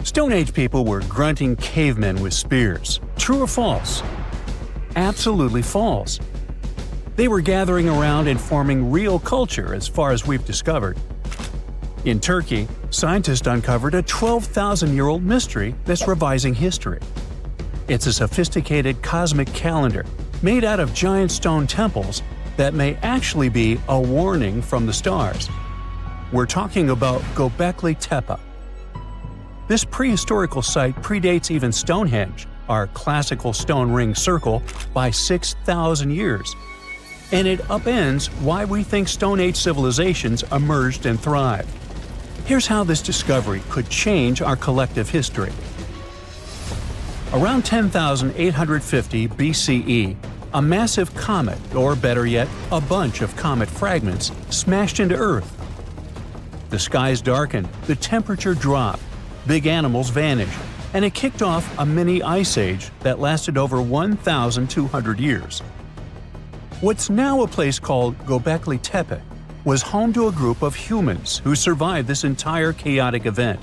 Stone Age people were grunting cavemen with spears. True or false? Absolutely false. They were gathering around and forming real culture as far as we've discovered. In Turkey, scientists uncovered a 12,000-year-old mystery that's revising history. It's a sophisticated cosmic calendar made out of giant stone temples that may actually be a warning from the stars. We're talking about Göbekli Tepe. This prehistorical site predates even Stonehenge, our classical stone ring circle, by 6,000 years. And it upends why we think Stone Age civilizations emerged and thrived. Here's how this discovery could change our collective history. Around 10,850 BCE, a massive comet, or better yet, a bunch of comet fragments, smashed into Earth. The skies darkened, the temperature dropped, big animals vanished, and it kicked off a mini ice age that lasted over 1,200 years. What's now a place called Göbekli Tepe was home to a group of humans who survived this entire chaotic event.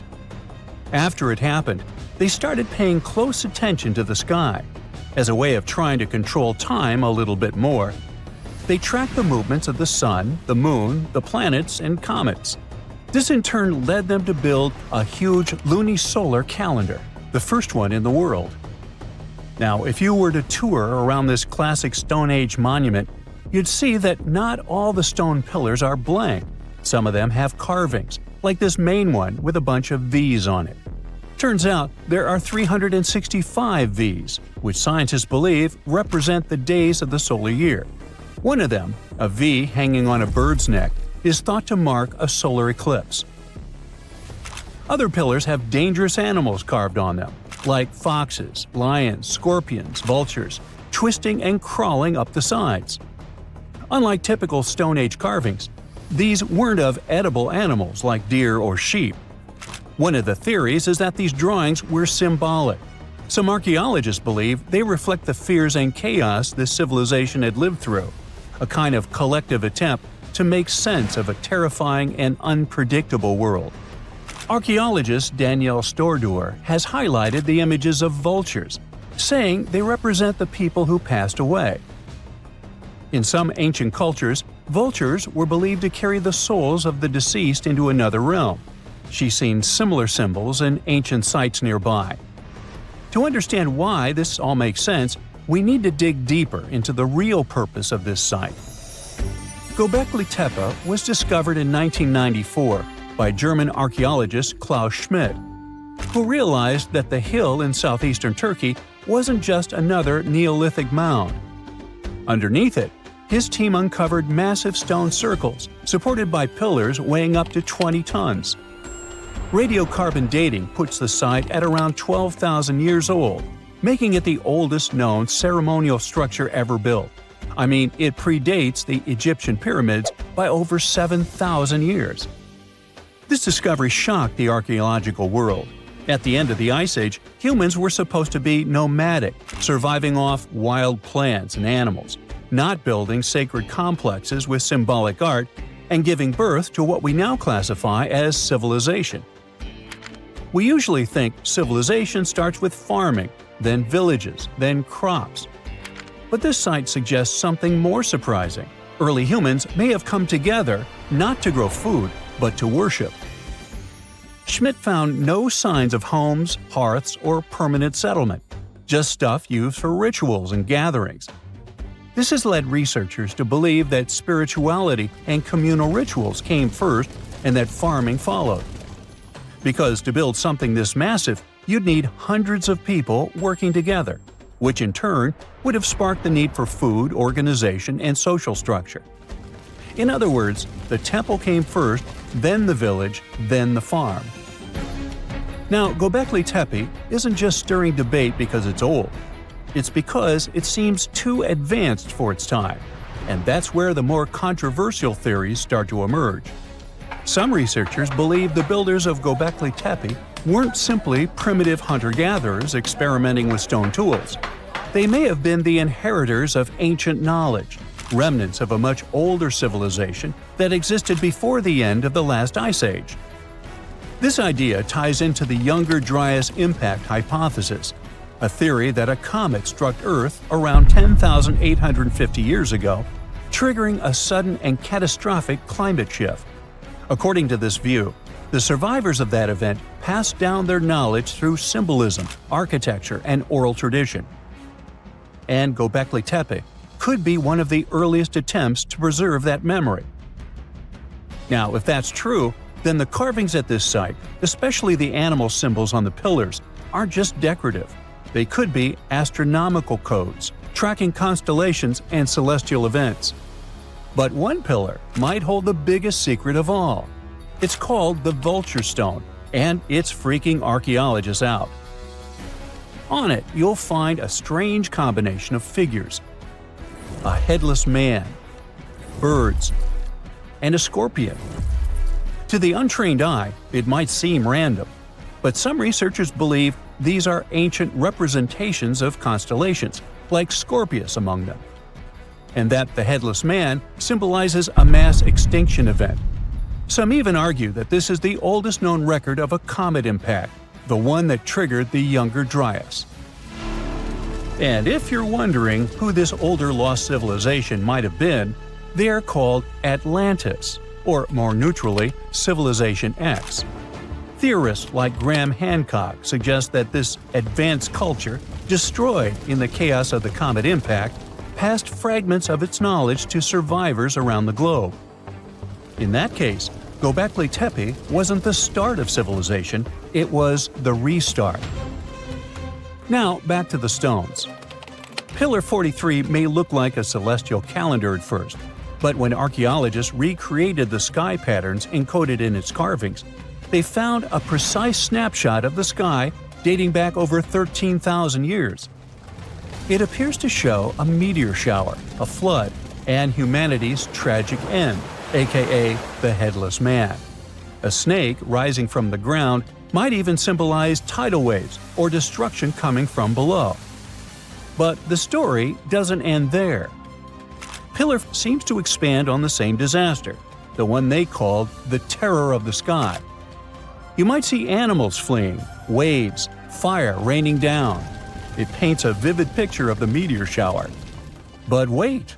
After it happened, they started paying close attention to the sky. As a way of trying to control time a little bit more, they tracked the movements of the sun, the moon, the planets, and comets. This in turn led them to build a huge lunisolar calendar, the first one in the world. Now, if you were to tour around this classic Stone Age monument, you'd see that not all the stone pillars are blank. Some of them have carvings, like this main one with a bunch of V's on it. Turns out there are 365 V's, which scientists believe represent the days of the solar year. One of them, a V hanging on a bird's neck, is thought to mark a solar eclipse. Other pillars have dangerous animals carved on them, like foxes, lions, scorpions, vultures, twisting and crawling up the sides. Unlike typical Stone Age carvings, these weren't of edible animals like deer or sheep. One of the theories is that these drawings were symbolic. Some archaeologists believe they reflect the fears and chaos this civilization had lived through, a kind of collective attempt to make sense of a terrifying and unpredictable world. Archaeologist Danielle Stordour has highlighted the images of vultures, saying they represent the people who passed away. In some ancient cultures, vultures were believed to carry the souls of the deceased into another realm. She's seen similar symbols in ancient sites nearby. To understand why this all makes sense, we need to dig deeper into the real purpose of this site. Göbekli Tepe was discovered in 1994 by German archaeologist Klaus Schmidt, who realized that the hill in southeastern Turkey wasn't just another Neolithic mound. Underneath it, his team uncovered massive stone circles supported by pillars weighing up to 20 tons. Radiocarbon dating puts the site at around 12,000 years old, making it the oldest known ceremonial structure ever built. I mean, it predates the Egyptian pyramids by over 7,000 years. This discovery shocked the archaeological world. At the end of the Ice Age, humans were supposed to be nomadic, surviving off wild plants and animals, not building sacred complexes with symbolic art, and giving birth to what we now classify as civilization. We usually think civilization starts with farming, then villages, then crops. But this site suggests something more surprising. Early humans may have come together not to grow food, but to worship. Schmidt found no signs of homes, hearths, or permanent settlement, just stuff used for rituals and gatherings. This has led researchers to believe that spirituality and communal rituals came first and that farming followed. Because to build something this massive, you'd need hundreds of people working together, which in turn would have sparked the need for food, organization, and social structure. In other words, the temple came first, then the village, then the farm. Now, Göbekli Tepe isn't just stirring debate because it's old. It's because it seems too advanced for its time, and that's where the more controversial theories start to emerge. Some researchers believe the builders of Göbekli Tepe weren't simply primitive hunter-gatherers experimenting with stone tools. They may have been the inheritors of ancient knowledge, remnants of a much older civilization that existed before the end of the last ice age. This idea ties into the Younger Dryas impact hypothesis, a theory that a comet struck Earth around 10,850 years ago, triggering a sudden and catastrophic climate shift. According to this view, the survivors of that event passed down their knowledge through symbolism, architecture, and oral tradition. And Göbekli Tepe could be one of the earliest attempts to preserve that memory. Now, if that's true, then the carvings at this site, especially the animal symbols on the pillars, aren't just decorative. They could be astronomical codes, tracking constellations and celestial events. But one pillar might hold the biggest secret of all. It's called the Vulture Stone, and it's freaking archaeologists out. On it, you'll find a strange combination of figures: a headless man, birds, and a scorpion. To the untrained eye, it might seem random, but some researchers believe these are ancient representations of constellations, like Scorpius among them, and that the headless man symbolizes a mass extinction event. Some even argue that this is the oldest known record of a comet impact, the one that triggered the Younger Dryas. And if you're wondering who this older lost civilization might have been, they are called Atlantis, or more neutrally, Civilization X. Theorists like Graham Hancock suggest that this advanced culture, destroyed in the chaos of the comet impact, passed fragments of its knowledge to survivors around the globe. In that case, Göbekli Tepe wasn't the start of civilization, it was the restart. Now, back to the stones. Pillar 43 may look like a celestial calendar at first, but when archaeologists recreated the sky patterns encoded in its carvings, they found a precise snapshot of the sky dating back over 13,000 years. It appears to show a meteor shower, a flood, and humanity's tragic end, aka the Headless Man. A snake rising from the ground might even symbolize tidal waves or destruction coming from below. But the story doesn't end there. Pillar seems to expand on the same disaster, the one they called the Terror of the Sky. You might see animals fleeing, waves, fire raining down. It paints a vivid picture of the meteor shower. But wait!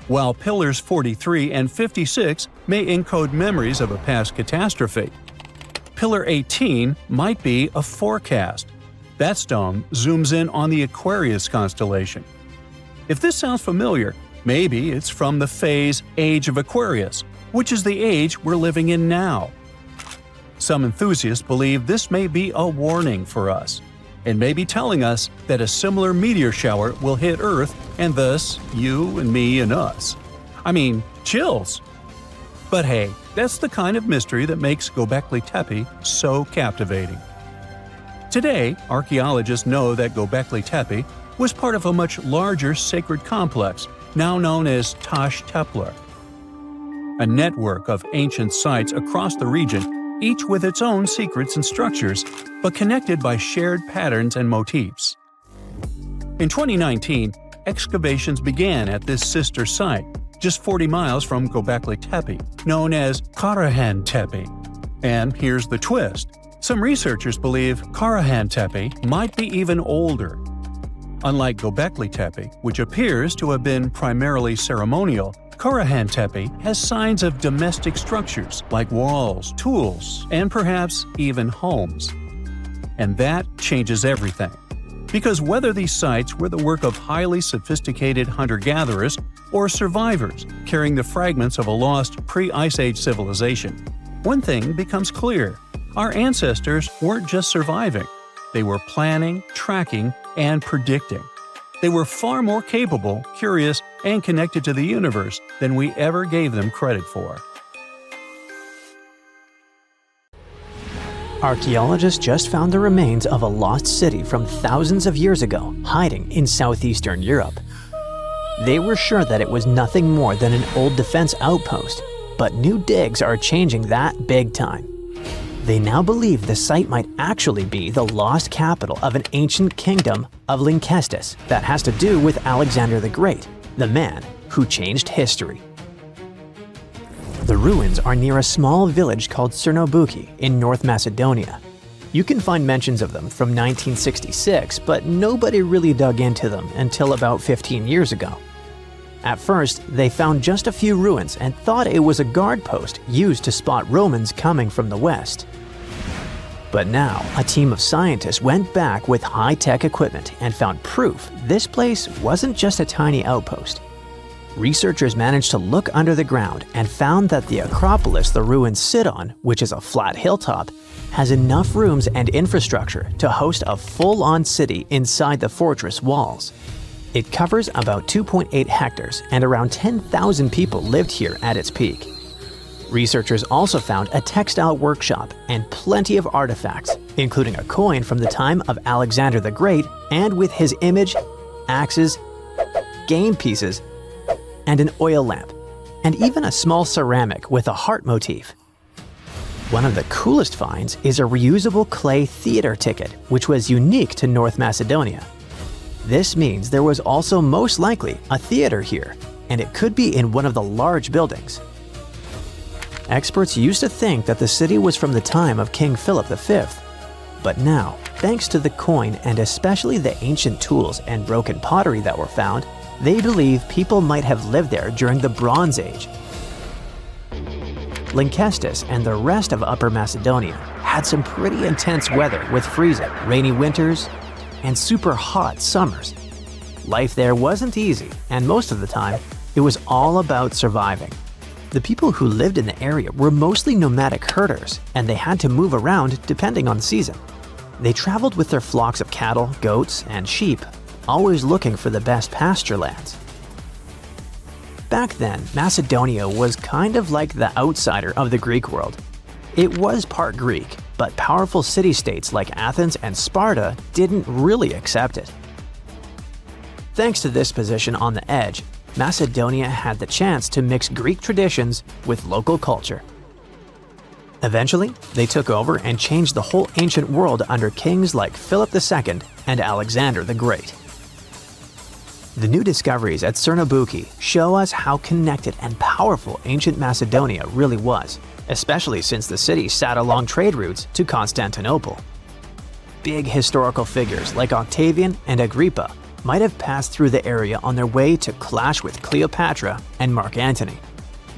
While Pillars 43 and 56 may encode memories of a past catastrophe, Pillar 18 might be a forecast. That stone zooms in on the Aquarius constellation. If this sounds familiar, maybe it's from the phase Age of Aquarius, which is the age we're living in now. Some enthusiasts believe this may be a warning for us, and may be telling us that a similar meteor shower will hit Earth and thus you and me and us. I mean, chills! But hey, that's the kind of mystery that makes Göbekli Tepe so captivating. Today, archaeologists know that Göbekli Tepe was part of a much larger sacred complex, now known as Taş Tepeler. A network of ancient sites across the region, each with its own secrets and structures, but connected by shared patterns and motifs. In 2019, excavations began at this sister site, just 40 miles from Göbekli Tepe, known as Karahan Tepe. And here's the twist. Some researchers believe Karahan Tepe might be even older. Unlike Göbekli Tepe, which appears to have been primarily ceremonial, Karahan Tepe has signs of domestic structures like walls, tools, and perhaps even homes. And that changes everything. Because whether these sites were the work of highly sophisticated hunter-gatherers or survivors carrying the fragments of a lost pre-Ice Age civilization, one thing becomes clear. Our ancestors weren't just surviving. They were planning, tracking, and predicting. They were far more capable, curious, and connected to the universe than we ever gave them credit for. Archaeologists just found the remains of a lost city from thousands of years ago, hiding in southeastern Europe. They were sure that it was nothing more than an old defense outpost, but new digs are changing that big time. They now believe the site might actually be the lost capital of an ancient kingdom of Lynkestis that has to do with Alexander the Great, the man who changed history. The ruins are near a small village called Cernobuki in North Macedonia. You can find mentions of them from 1966, but nobody really dug into them until about 15 years ago. At first, they found just a few ruins and thought it was a guard post used to spot Romans coming from the west. But now, a team of scientists went back with high-tech equipment and found proof this place wasn't just a tiny outpost. Researchers managed to look under the ground and found that the Acropolis the ruins sit on, which is a flat hilltop, has enough rooms and infrastructure to host a full-on city inside the fortress walls. It covers about 2.8 hectares and around 10,000 people lived here at its peak. Researchers also found a textile workshop and plenty of artifacts, including a coin from the time of Alexander the Great and with his image, axes, game pieces, and an oil lamp, and even a small ceramic with a heart motif. One of the coolest finds is a reusable clay theater ticket, which was unique to North Macedonia. This means there was also most likely a theater here, and it could be in one of the large buildings. Experts used to think that the city was from the time of King Philip V, but now, thanks to the coin and especially the ancient tools and broken pottery that were found, they believe people might have lived there during the Bronze Age. Lynkestis and the rest of Upper Macedonia had some pretty intense weather with freezing, rainy winters, and super hot summers. Life there wasn't easy, and most of the time, it was all about surviving. The people who lived in the area were mostly nomadic herders, and they had to move around depending on the season. They traveled with their flocks of cattle, goats, and sheep, always looking for the best pasture lands. Back then, Macedonia was kind of like the outsider of the Greek world. It was part Greek, but powerful city-states like Athens and Sparta didn't really accept it. Thanks to this position on the edge, Macedonia had the chance to mix Greek traditions with local culture. Eventually, they took over and changed the whole ancient world under kings like Philip II and Alexander the Great. The new discoveries at Cernobuki show us how connected and powerful ancient Macedonia really was, especially since the city sat along trade routes to Constantinople. Big historical figures like Octavian and Agrippa might have passed through the area on their way to clash with Cleopatra and Mark Antony.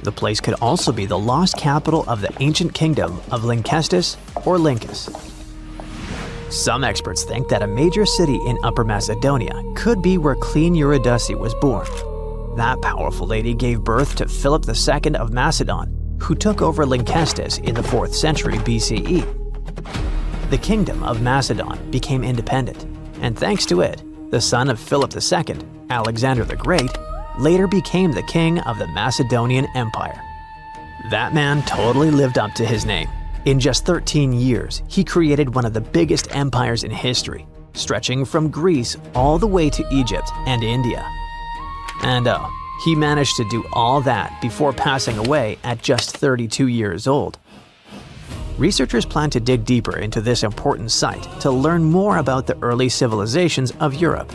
The place could also be the lost capital of the ancient kingdom of Lynkestis or Lyncus. Some experts think that a major city in Upper Macedonia could be where Queen Eurydice was born. That powerful lady gave birth to Philip II of Macedon, who took over Lynkestis in the 4th century BCE. The kingdom of Macedon became independent, and thanks to it, the son of Philip II, Alexander the Great, later became the king of the Macedonian Empire. That man totally lived up to his name. In just 13 years, he created one of the biggest empires in history, stretching from Greece all the way to Egypt and India. And he managed to do all that before passing away at just 32 years old. Researchers plan to dig deeper into this important site to learn more about the early civilizations of Europe.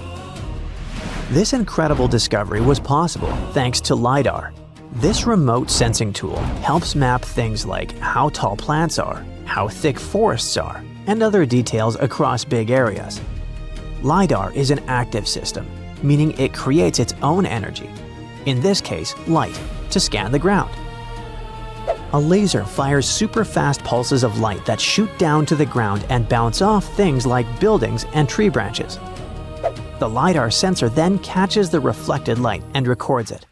This incredible discovery was possible thanks to LiDAR. This remote sensing tool helps map things like how tall plants are, how thick forests are, and other details across big areas. LiDAR is an active system, meaning it creates its own energy, in this case light, to scan the ground. A laser fires super fast pulses of light that shoot down to the ground and bounce off things like buildings and tree branches. The LiDAR sensor then catches the reflected light and records it.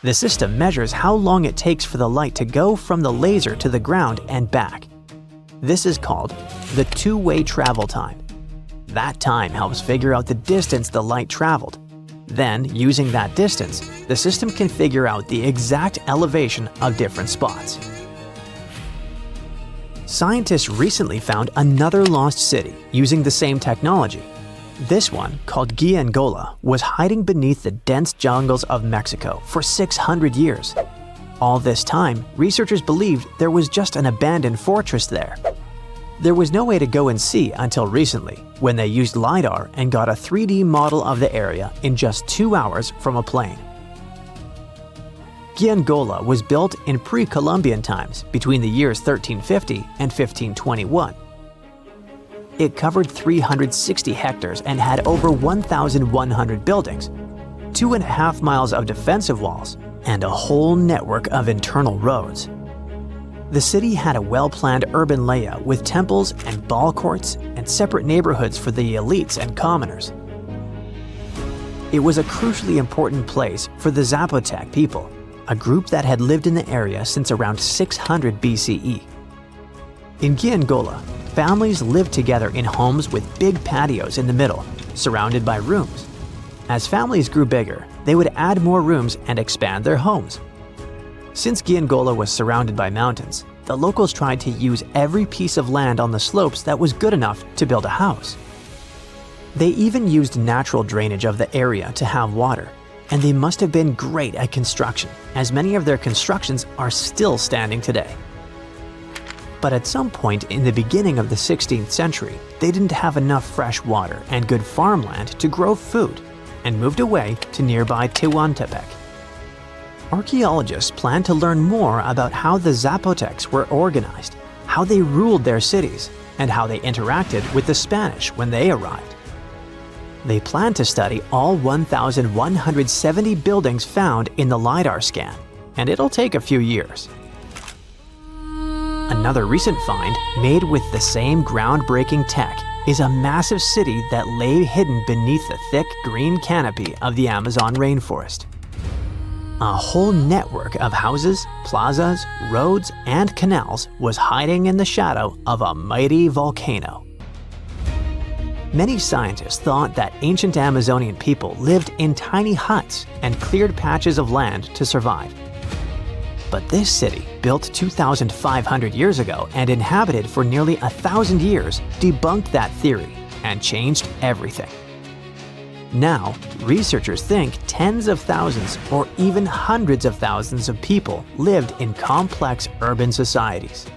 The system measures how long it takes for the light to go from the laser to the ground and back. This is called the two-way travel time. That time helps figure out the distance the light traveled. Then, using that distance, the system can figure out the exact elevation of different spots. Scientists recently found another lost city using the same technology. This one, called Giangola, was hiding beneath the dense jungles of Mexico for 600 years. All this time, researchers believed there was just an abandoned fortress there. There was no way to go and see until recently, when they used LiDAR and got a 3D model of the area in just 2 hours from a plane. Giangola was built in pre-Columbian times between the years 1350 and 1521. It covered 360 hectares and had over 1,100 buildings, 2.5 miles of defensive walls, and a whole network of internal roads. The city had a well-planned urban layout with temples and ball courts and separate neighborhoods for the elites and commoners. It was a crucially important place for the Zapotec people, a group that had lived in the area since around 600 BCE. In Giangola, families lived together in homes with big patios in the middle, surrounded by rooms. As families grew bigger, they would add more rooms and expand their homes. Since Giangola was surrounded by mountains, the locals tried to use every piece of land on the slopes that was good enough to build a house. They even used natural drainage of the area to have water, and they must have been great at construction, as many of their constructions are still standing today. But at some point in the beginning of the 16th century, they didn't have enough fresh water and good farmland to grow food, and moved away to nearby Tehuantepec. Archaeologists plan to learn more about how the Zapotecs were organized, how they ruled their cities, and how they interacted with the Spanish when they arrived. They plan to study all 1,170 buildings found in the LiDAR scan, and it'll take a few years. Another recent find, made with the same groundbreaking tech, is a massive city that lay hidden beneath the thick green canopy of the Amazon rainforest. A whole network of houses, plazas, roads, and canals was hiding in the shadow of a mighty volcano. Many scientists thought that ancient Amazonian people lived in tiny huts and cleared patches of land to survive. But this city, built 2,500 years ago and inhabited for nearly 1,000 years, debunked that theory and changed everything. Now, researchers think tens of thousands or even hundreds of thousands of people lived in complex urban societies.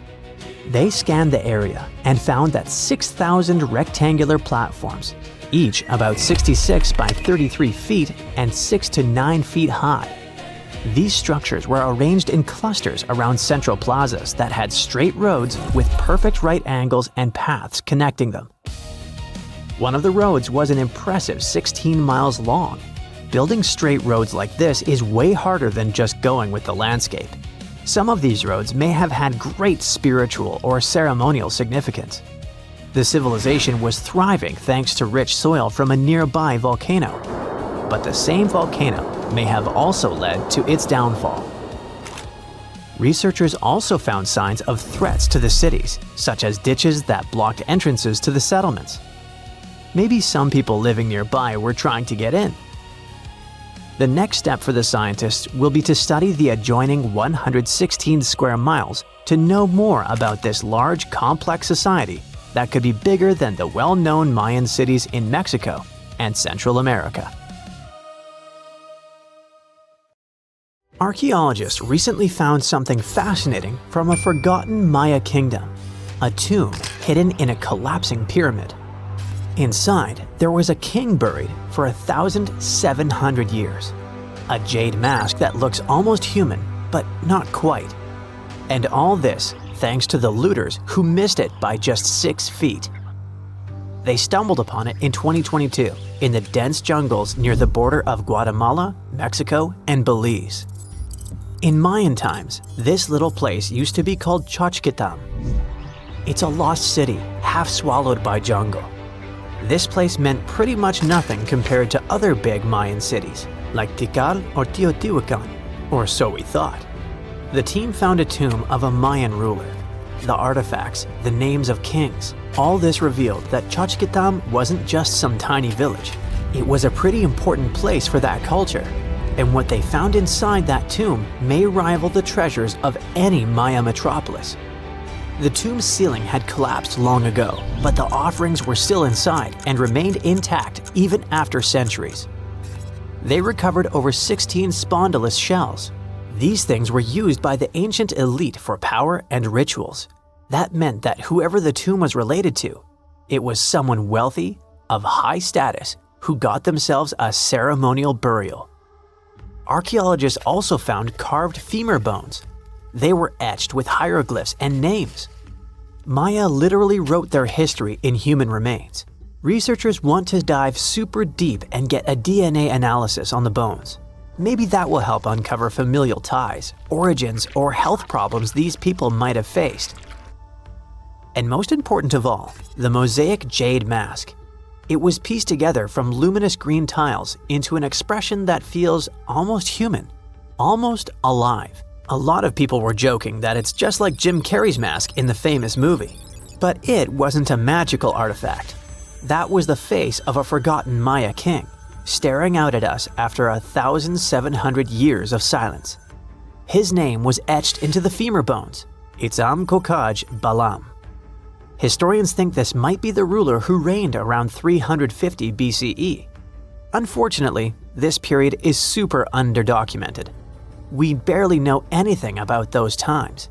They scanned the area and found that 6,000 rectangular platforms, each about 66 by 33 feet and 6 to 9 feet high. These structures were arranged in clusters around central plazas that had straight roads with perfect right angles and paths connecting them. One of the roads was an impressive 16 miles long. Building straight roads like this is way harder than just going with the landscape. Some of these roads may have had great spiritual or ceremonial significance. The civilization was thriving thanks to rich soil from a nearby volcano. But the same volcano may have also led to its downfall. Researchers also found signs of threats to the cities, such as ditches that blocked entrances to the settlements. Maybe some people living nearby were trying to get in. The next step for the scientists will be to study the adjoining 116 square miles to know more about this large, complex society that could be bigger than the well-known Mayan cities in Mexico and Central America. Archaeologists recently found something fascinating from a forgotten Maya kingdom, a tomb hidden in a collapsing pyramid. Inside, there was a king buried for 1,700 years. A jade mask that looks almost human, but not quite. And all this thanks to the looters who missed it by just 6 feet. They stumbled upon it in 2022 in the dense jungles near the border of Guatemala, Mexico, and Belize. In Mayan times, this little place used to be called Xochitlam. It's a lost city, half swallowed by jungle. This place meant pretty much nothing compared to other big Mayan cities, like Tikal or Teotihuacan, or so we thought. The team found a tomb of a Mayan ruler. The artifacts, the names of kings, all this revealed that Xochitlam wasn't just some tiny village. It was a pretty important place for that culture. And what they found inside that tomb may rival the treasures of any Maya metropolis. The tomb's ceiling had collapsed long ago, but the offerings were still inside and remained intact even after centuries. They recovered over 16 spondylus shells. These things were used by the ancient elite for power and rituals. That meant that whoever the tomb was related to, it was someone wealthy, of high status, who got themselves a ceremonial burial. archaeologists also found carved femur bones. They were etched with hieroglyphs and names. Maya literally wrote their history in human remains. Researchers want to dive super deep and get a DNA analysis on the bones. Maybe that will help uncover familial ties, origins, or health problems these people might have faced. And most important of all, the mosaic jade mask. It was pieced together from luminous green tiles into an expression that feels almost human, almost alive. A lot of people were joking that it's just like Jim Carrey's mask in the famous movie. But it wasn't a magical artifact. That was the face of a forgotten Maya king, staring out at us after 1,700 years of silence. His name was etched into the femur bones, Itzam Kokaj Balam. Historians think this might be the ruler who reigned around 350 BCE. Unfortunately, this period is super underdocumented. We barely know anything about those times,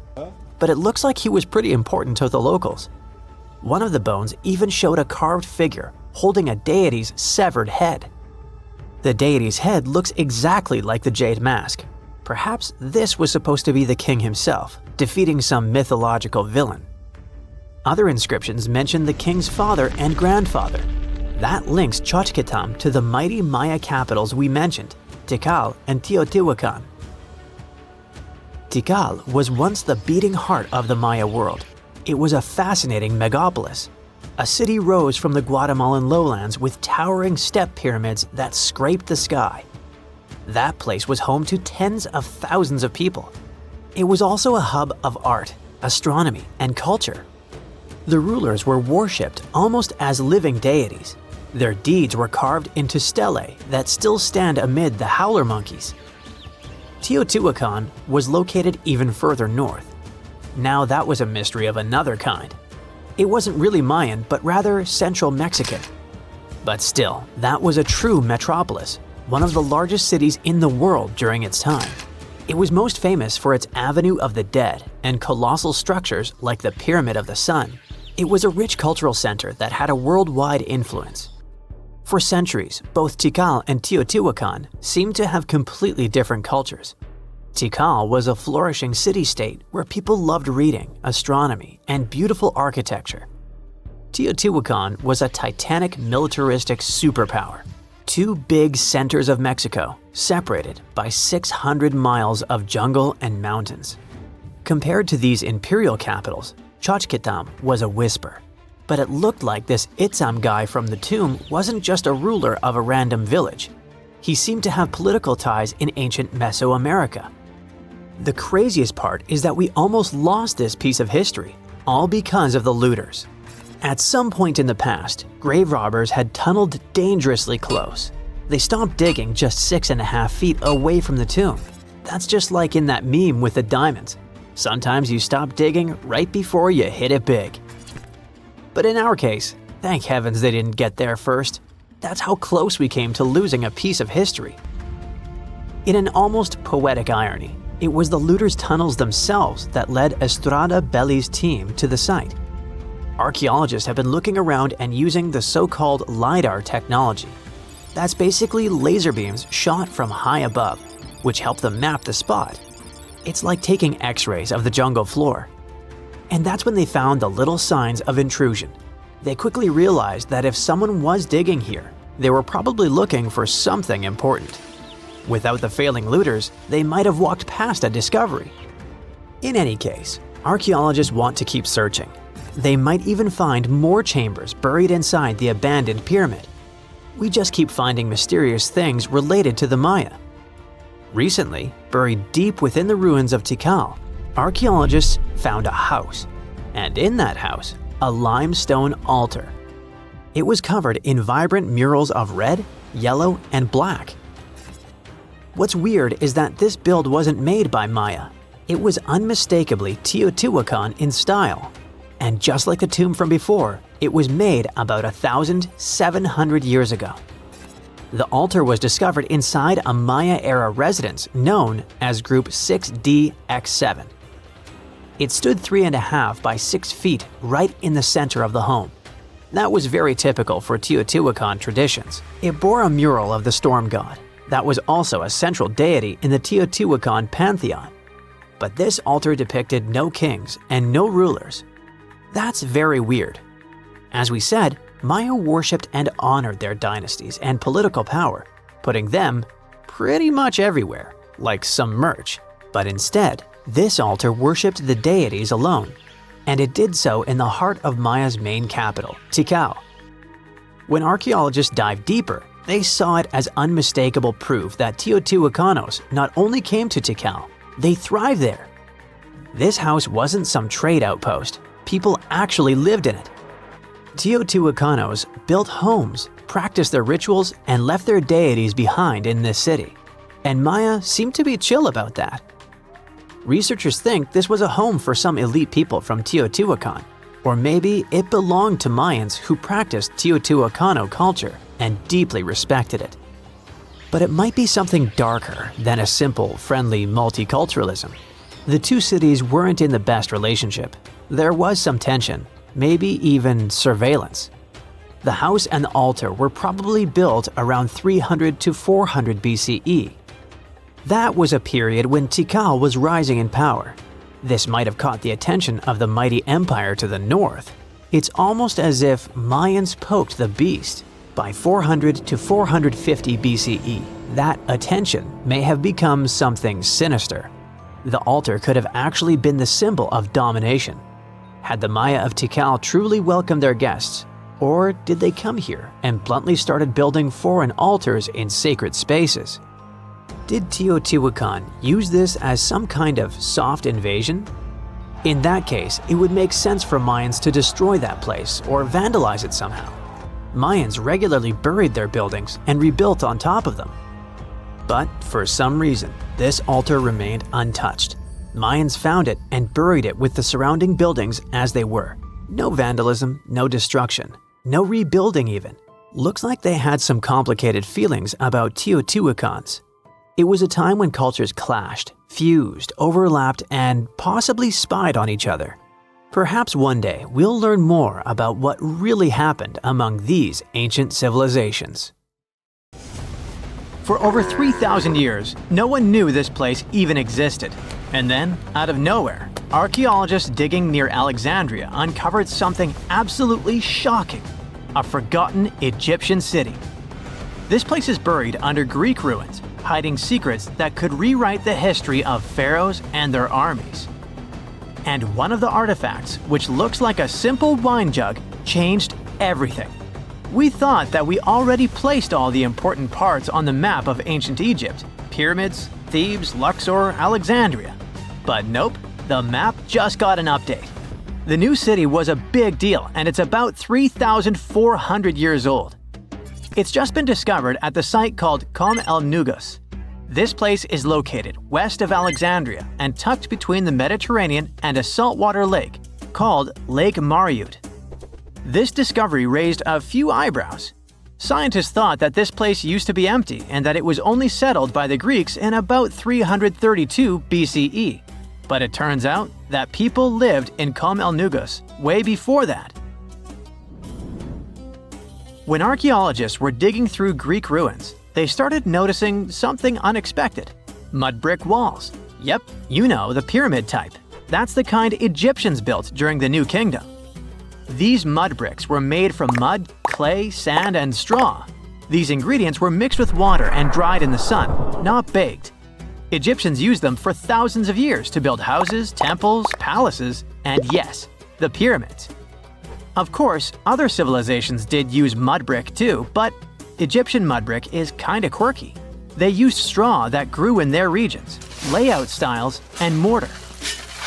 but it looks like he was pretty important to the locals. One of the bones even showed a carved figure holding a deity's severed head. The deity's head looks exactly like the jade mask. Perhaps this was supposed to be the king himself, defeating some mythological villain. Other inscriptions mention the king's father and grandfather. That links Xochitlam to the mighty Maya capitals we mentioned, Tikal and Teotihuacan. Tikal was once the beating heart of the Maya world. It was a fascinating megapolis. A city rose from the Guatemalan lowlands with towering step pyramids that scraped the sky. That place was home to tens of thousands of people. It was also a hub of art, astronomy, and culture. The rulers were worshipped almost as living deities. Their deeds were carved into stelae that still stand amid the howler monkeys. Teotihuacan was located even further north. Now that was a mystery of another kind. It wasn't really Mayan, but rather Central Mexican. But still, that was a true metropolis, one of the largest cities in the world during its time. It was most famous for its Avenue of the Dead and colossal structures like the Pyramid of the Sun. It was a rich cultural center that had a worldwide influence. For centuries, both Tikal and Teotihuacan seemed to have completely different cultures. Tikal was a flourishing city-state where people loved reading, astronomy, and beautiful architecture. Teotihuacan was a titanic militaristic superpower. Two big centers of Mexico, separated by 600 miles of jungle and mountains. Compared to these imperial capitals, Xochitlam was a whisper. But it looked like this Itzam guy from the tomb wasn't just a ruler of a random village. He seemed to have political ties in ancient Mesoamerica. The craziest part is that we almost lost this piece of history, all because of the looters. At some point in the past, grave robbers had tunneled dangerously close. They stopped digging just 6.5 feet away from the tomb. That's just like in that meme with the diamonds. Sometimes you stop digging right before you hit it big. But in our case, thank heavens they didn't get there first. That's how close we came to losing a piece of history. In an almost poetic irony, it was the looters' tunnels themselves that led Estrada Belli's team to the site. Archaeologists have been looking around and using the so-called LiDAR technology. That's basically laser beams shot from high above, which help them map the spot. It's like taking X-rays of the jungle floor. And that's when they found the little signs of intrusion. They quickly realized that if someone was digging here, they were probably looking for something important. Without the failing looters, they might have walked past a discovery. In any case, archaeologists want to keep searching. They might even find more chambers buried inside the abandoned pyramid. We just keep finding mysterious things related to the Maya. Recently, buried deep within the ruins of Tikal, archaeologists found a house, and in that house, a limestone altar. It was covered in vibrant murals of red, yellow, and black. What's weird is that this build wasn't made by Maya. It was unmistakably Teotihuacan in style. And just like the tomb from before, it was made about 1,700 years ago. The altar was discovered inside a Maya-era residence known as Group 6DX7. It stood 3.5 by 6 feet right in the center of the home. That was very typical for Teotihuacan traditions. It bore a mural of the storm god, that was also a central deity in the Teotihuacan pantheon. But this altar depicted no kings and no rulers. That's very weird. As we said, Maya worshipped and honored their dynasties and political power, putting them pretty much everywhere, like some merch. But instead, this altar worshipped the deities alone, and it did so in the heart of Maya's main capital, Tikal. When archaeologists dived deeper, they saw it as unmistakable proof that Teotihuacanos not only came to Tikal, they thrived there. This house wasn't some trade outpost, people actually lived in it. Teotihuacanos built homes, practiced their rituals, and left their deities behind in this city. And Maya seemed to be chill about that. Researchers think this was a home for some elite people from Teotihuacan, or maybe it belonged to Mayans who practiced Teotihuacano culture and deeply respected it. But it might be something darker than a simple, friendly multiculturalism. The two cities weren't in the best relationship. There was some tension, maybe even surveillance. The house and the altar were probably built around 300 to 400 BCE. That was a period when Tikal was rising in power. This might have caught the attention of the mighty empire to the north. It's almost as if Mayans poked the beast. By 400 to 450 BCE, that attention may have become something sinister. The altar could have actually been the symbol of domination. Had the Maya of Tikal truly welcomed their guests, or did they come here and bluntly started building foreign altars in sacred spaces? Did Teotihuacan use this as some kind of soft invasion? In that case, it would make sense for Mayans to destroy that place or vandalize it somehow. Mayans regularly buried their buildings and rebuilt on top of them. But for some reason, this altar remained untouched. Mayans found it and buried it with the surrounding buildings as they were. No vandalism, no destruction, no rebuilding even. Looks like they had some complicated feelings about Teotihuacans. It was a time when cultures clashed, fused, overlapped, and possibly spied on each other. Perhaps one day we'll learn more about what really happened among these ancient civilizations. For over 3,000 years, no one knew this place even existed. And then, out of nowhere, archaeologists digging near Alexandria uncovered something absolutely shocking: a forgotten Egyptian city. This place is buried under Greek ruins, hiding secrets that could rewrite the history of pharaohs and their armies. And one of the artifacts, which looks like a simple wine jug, changed everything. We thought that we already placed all the important parts on the map of ancient Egypt: pyramids, Thebes, Luxor, Alexandria. But nope, the map just got an update. The new city was a big deal, and it's about 3,400 years old. It's just been discovered at the site called Com el Nugus. This place is located west of Alexandria and tucked between the Mediterranean and a saltwater lake called Lake Mariut. This discovery raised a few eyebrows. Scientists thought that this place used to be empty and that it was only settled by the Greeks in about 332 BCE. But it turns out that people lived in Com el Nugus way before that. When archaeologists were digging through Greek ruins, they started noticing something unexpected: mud brick walls. Yep, you know, the pyramid type. That's the kind Egyptians built during the New Kingdom. These mud bricks were made from mud, clay, sand, and straw. These ingredients were mixed with water and dried in the sun, not baked. Egyptians used them for thousands of years to build houses, temples, palaces, and yes, the pyramids. Of course, other civilizations did use mud brick too, but Egyptian mud brick is kinda quirky. They used straw that grew in their regions, layout styles, and mortar.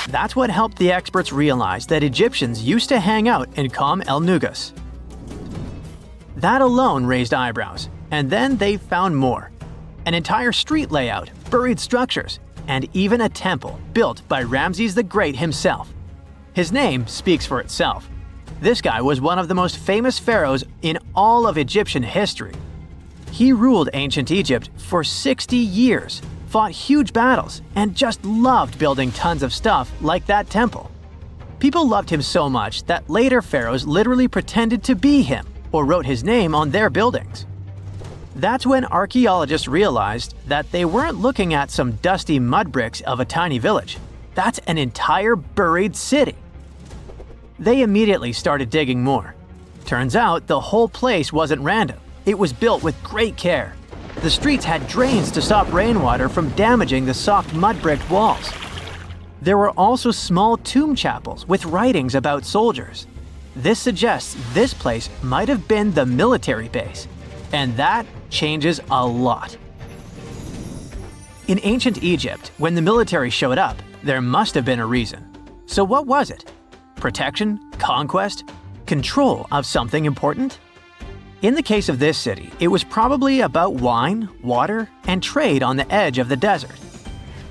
That's what helped the experts realize that Egyptians used to hang out in Com el Nugus. That alone raised eyebrows, and then they found more. An entire street layout, buried structures, and even a temple built by Ramses the Great himself. His name speaks for itself. This guy was one of the most famous pharaohs in all of Egyptian history. He ruled ancient Egypt for 60 years, fought huge battles, and just loved building tons of stuff like that temple. People loved him so much that later pharaohs literally pretended to be him or wrote his name on their buildings. That's when archaeologists realized that they weren't looking at some dusty mud bricks of a tiny village. That's an entire buried city. They immediately started digging more. Turns out the whole place wasn't random. It was built with great care. The streets had drains to stop rainwater from damaging the soft mud-brick walls. There were also small tomb chapels with writings about soldiers. This suggests this place might have been the military base, and that changes a lot. In ancient Egypt, when the military showed up, there must have been a reason. So what was it? Protection? Conquest? Control of something important? In the case of this city, it was probably about wine, water, and trade on the edge of the desert.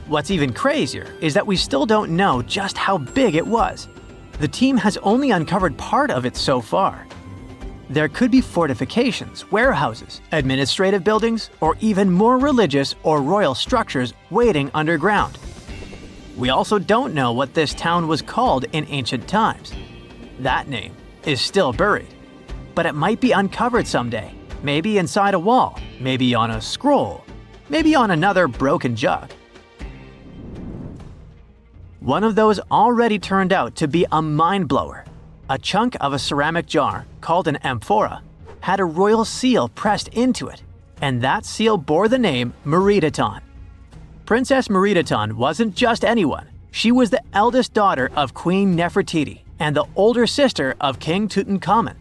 What's even crazier is that we still don't know just how big it was. The team has only uncovered part of it so far. There could be fortifications, warehouses, administrative buildings, or even more religious or royal structures waiting underground. We also don't know what this town was called in ancient times. That name is still buried. But it might be uncovered someday, maybe inside a wall, maybe on a scroll, maybe on another broken jug. One of those already turned out to be a mind-blower. A chunk of a ceramic jar, called an amphora, had a royal seal pressed into it, and that seal bore the name Meredaton. Princess Meredaton wasn't just anyone. She was the eldest daughter of Queen Nefertiti and the older sister of King Tutankhamun.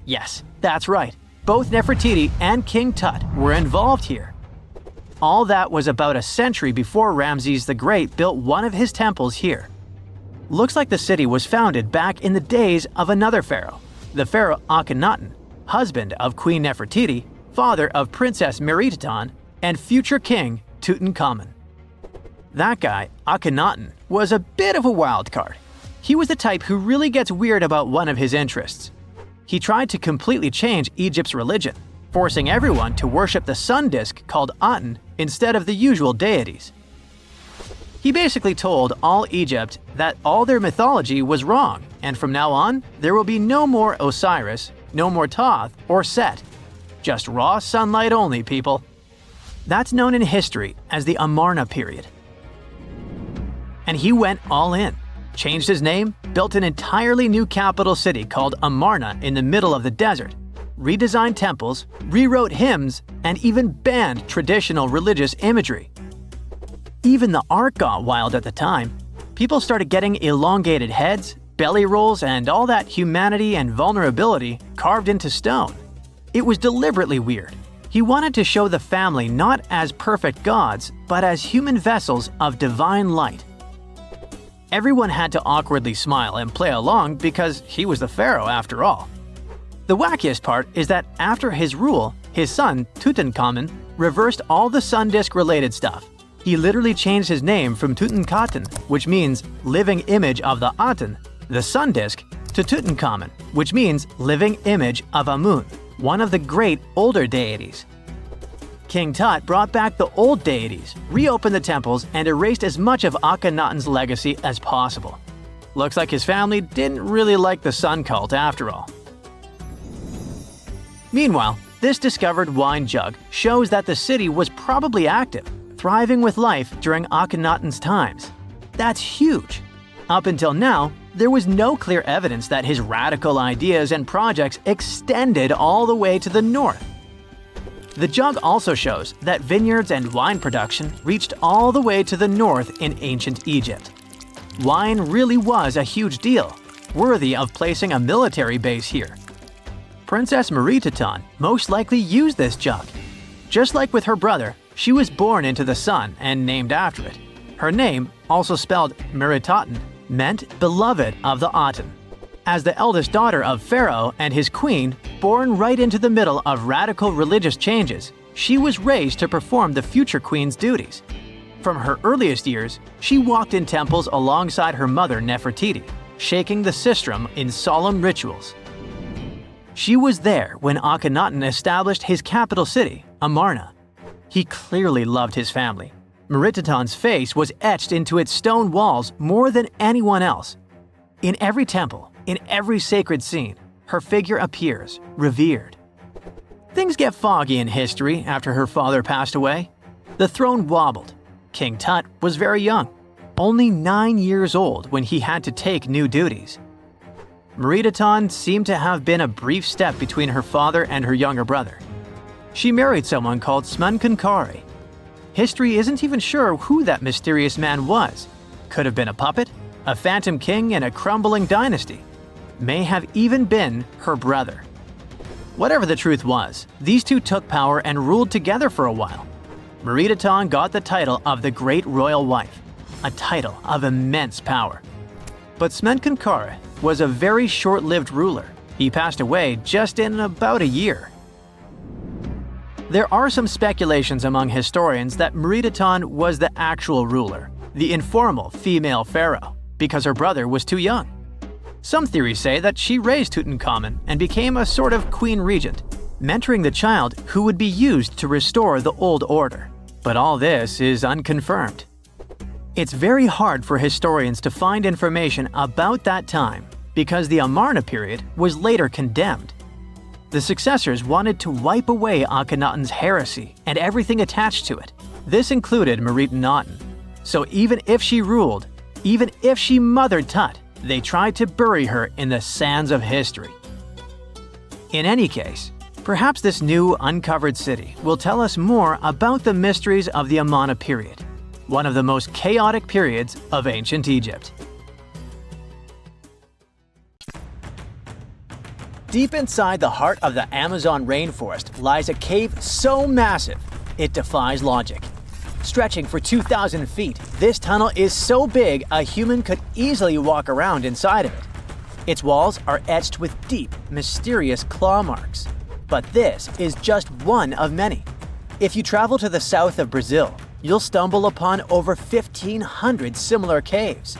Yes, that's right. Both Nefertiti and King Tut were involved here. All that was about a century before Ramses the Great built one of his temples here. Looks like the city was founded back in the days of another pharaoh, the pharaoh Akhenaten, husband of Queen Nefertiti, father of Princess Meredaton, and future king Tutankhamun. That guy, Akhenaten, was a bit of a wild card. He was the type who really gets weird about one of his interests. He tried to completely change Egypt's religion, forcing everyone to worship the sun disk called Aten instead of the usual deities. He basically told all Egypt that all their mythology was wrong, and from now on, there will be no more Osiris, no more Thoth or Set. Just raw sunlight only, people. That's known in history as the Amarna period. And he went all in, changed his name, built an entirely new capital city called Amarna in the middle of the desert, redesigned temples, rewrote hymns, and even banned traditional religious imagery. Even the art got wild at the time. People started getting elongated heads, belly rolls, and all that humanity and vulnerability carved into stone. It was deliberately weird. He wanted to show the family not as perfect gods, but as human vessels of divine light. Everyone had to awkwardly smile and play along because he was the pharaoh after all. The wackiest part is that after his rule, his son, Tutankhamun, reversed all the sun disk-related stuff. He literally changed his name from Tutankhaten, which means living image of the Aten, the sun disk, to Tutankhamun, which means living image of Amun, one of the great older deities. King Tut brought back the old deities, reopened the temples, and erased as much of Akhenaten's legacy as possible. Looks like his family didn't really like the sun cult after all. Meanwhile, this discovered wine jug shows that the city was probably active, thriving with life during Akhenaten's times. That's huge. Up until now, there was no clear evidence that his radical ideas and projects extended all the way to the north. The jug also shows that vineyards and wine production reached all the way to the north in ancient Egypt. Wine really was a huge deal, worthy of placing a military base here. Princess Meredaton most likely used this jug. Just like with her brother, she was born into the sun and named after it. Her name, also spelled Meredaten, meant beloved of the Aten. As the eldest daughter of Pharaoh and his queen, born right into the middle of radical religious changes, she was raised to perform the future queen's duties. From her earliest years, she walked in temples alongside her mother Nefertiti, shaking the sistrum in solemn rituals. She was there when Akhenaten established his capital city, Amarna. He clearly loved his family. Meredaton's face was etched into its stone walls more than anyone else. In every temple, in every sacred scene, her figure appears, revered. Things get foggy in history after her father passed away. The throne wobbled. King Tut was very young, only 9 years old when he had to take new duties. Meredaton seemed to have been a brief step between her father and her younger brother. She married someone called Smenkhkare. History isn't even sure who that mysterious man was. Could have been a puppet, a phantom king in a crumbling dynasty. May have even been her brother. Whatever the truth was, these two took power and ruled together for a while. Meredaton got the title of the Great Royal Wife, a title of immense power. But Smenkhkare was a very short-lived ruler. He passed away just in about a year. There are some speculations among historians that Meredaton was the actual ruler, the informal female pharaoh, because her brother was too young. Some theories say that she raised Tutankhamun and became a sort of queen regent, mentoring the child who would be used to restore the old order. But all this is unconfirmed. It's very hard for historians to find information about that time because the Amarna period was later condemned. The successors wanted to wipe away Akhenaten's heresy and everything attached to it. This included Meredaten. So even if she ruled, even if she mothered Tut, they tried to bury her in the sands of history. In any case, perhaps this new uncovered city will tell us more about the mysteries of the Amarna period, one of the most chaotic periods of ancient Egypt. Deep inside the heart of the Amazon rainforest lies a cave so massive, it defies logic. Stretching for 2,000 feet, this tunnel is so big a human could easily walk around inside of it. Its walls are etched with deep, mysterious claw marks. But this is just one of many. If you travel to the south of Brazil, you'll stumble upon over 1,500 similar caves,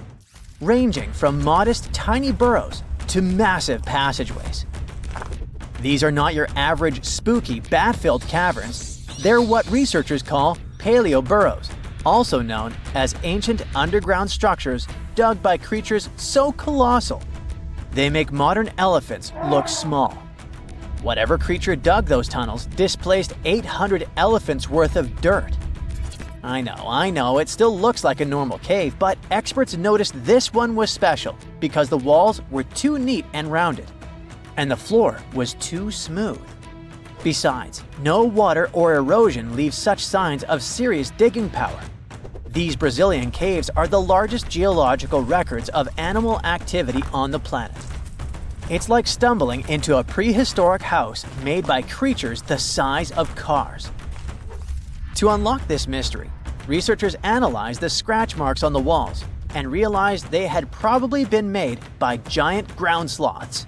ranging from modest tiny burrows to massive passageways. These are not your average spooky, bat-filled caverns. They're what researchers call paleo burrows, also known as ancient underground structures dug by creatures so colossal, they make modern elephants look small. Whatever creature dug those tunnels displaced 800 elephants worth of dirt. I know, it still looks like a normal cave, but experts noticed this one was special because the walls were too neat and rounded, and the floor was too smooth. Besides, no water or erosion leaves such signs of serious digging power. These Brazilian caves are the largest geological records of animal activity on the planet. It's like stumbling into a prehistoric house made by creatures the size of cars. To unlock this mystery, researchers analyzed the scratch marks on the walls and realized they had probably been made by giant ground sloths,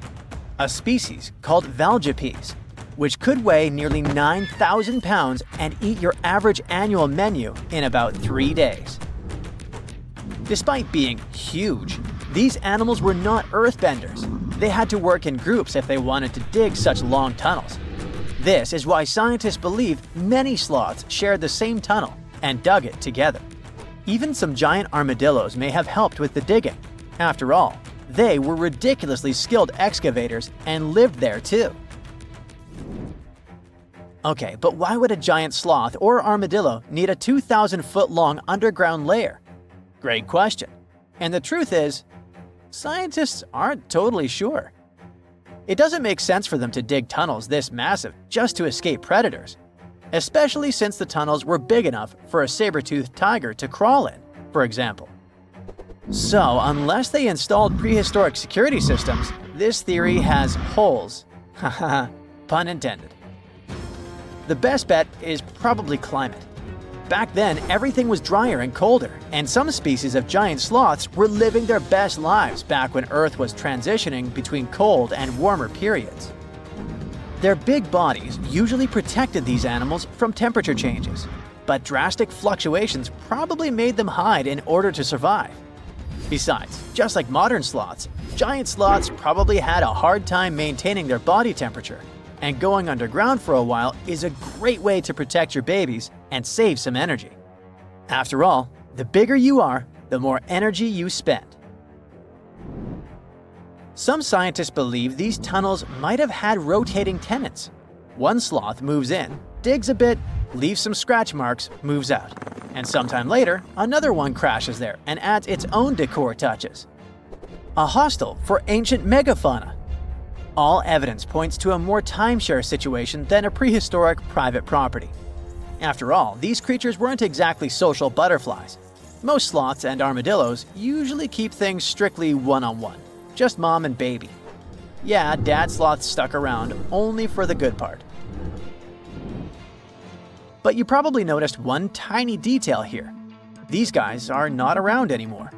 a species called valgipes, which could weigh nearly 9,000 pounds and eat your average annual menu in about 3 days. Despite being huge, these animals were not earthbenders. They had to work in groups if they wanted to dig such long tunnels. This is why scientists believe many sloths shared the same tunnel and dug it together. Even some giant armadillos may have helped with the digging. After all, they were ridiculously skilled excavators and lived there too. Okay, but why would a giant sloth or armadillo need a 2,000-foot-long underground lair? Great question. And the truth is, scientists aren't totally sure. It doesn't make sense for them to dig tunnels this massive just to escape predators, especially since the tunnels were big enough for a saber-toothed tiger to crawl in, for example. So, unless they installed prehistoric security systems, this theory has holes. Haha, pun intended. The best bet is probably climate. Back then, everything was drier and colder, and some species of giant sloths were living their best lives back when Earth was transitioning between cold and warmer periods. Their big bodies usually protected these animals from temperature changes, but drastic fluctuations probably made them hide in order to survive. Besides, just like modern sloths, giant sloths probably had a hard time maintaining their body temperature, and going underground for a while is a great way to protect your babies and save some energy. After all, the bigger you are, the more energy you spend. Some scientists believe these tunnels might have had rotating tenants. One sloth moves in, digs a bit, leaves some scratch marks, moves out. And sometime later, another one crashes there and adds its own decor touches. A hostel for ancient megafauna. All evidence points to a more timeshare situation than a prehistoric private property. After all, these creatures weren't exactly social butterflies. Most sloths and armadillos usually keep things strictly one-on-one, just mom and baby. Yeah, dad sloth stuck around only for the good part. But you probably noticed one tiny detail here. These guys are not around anymore.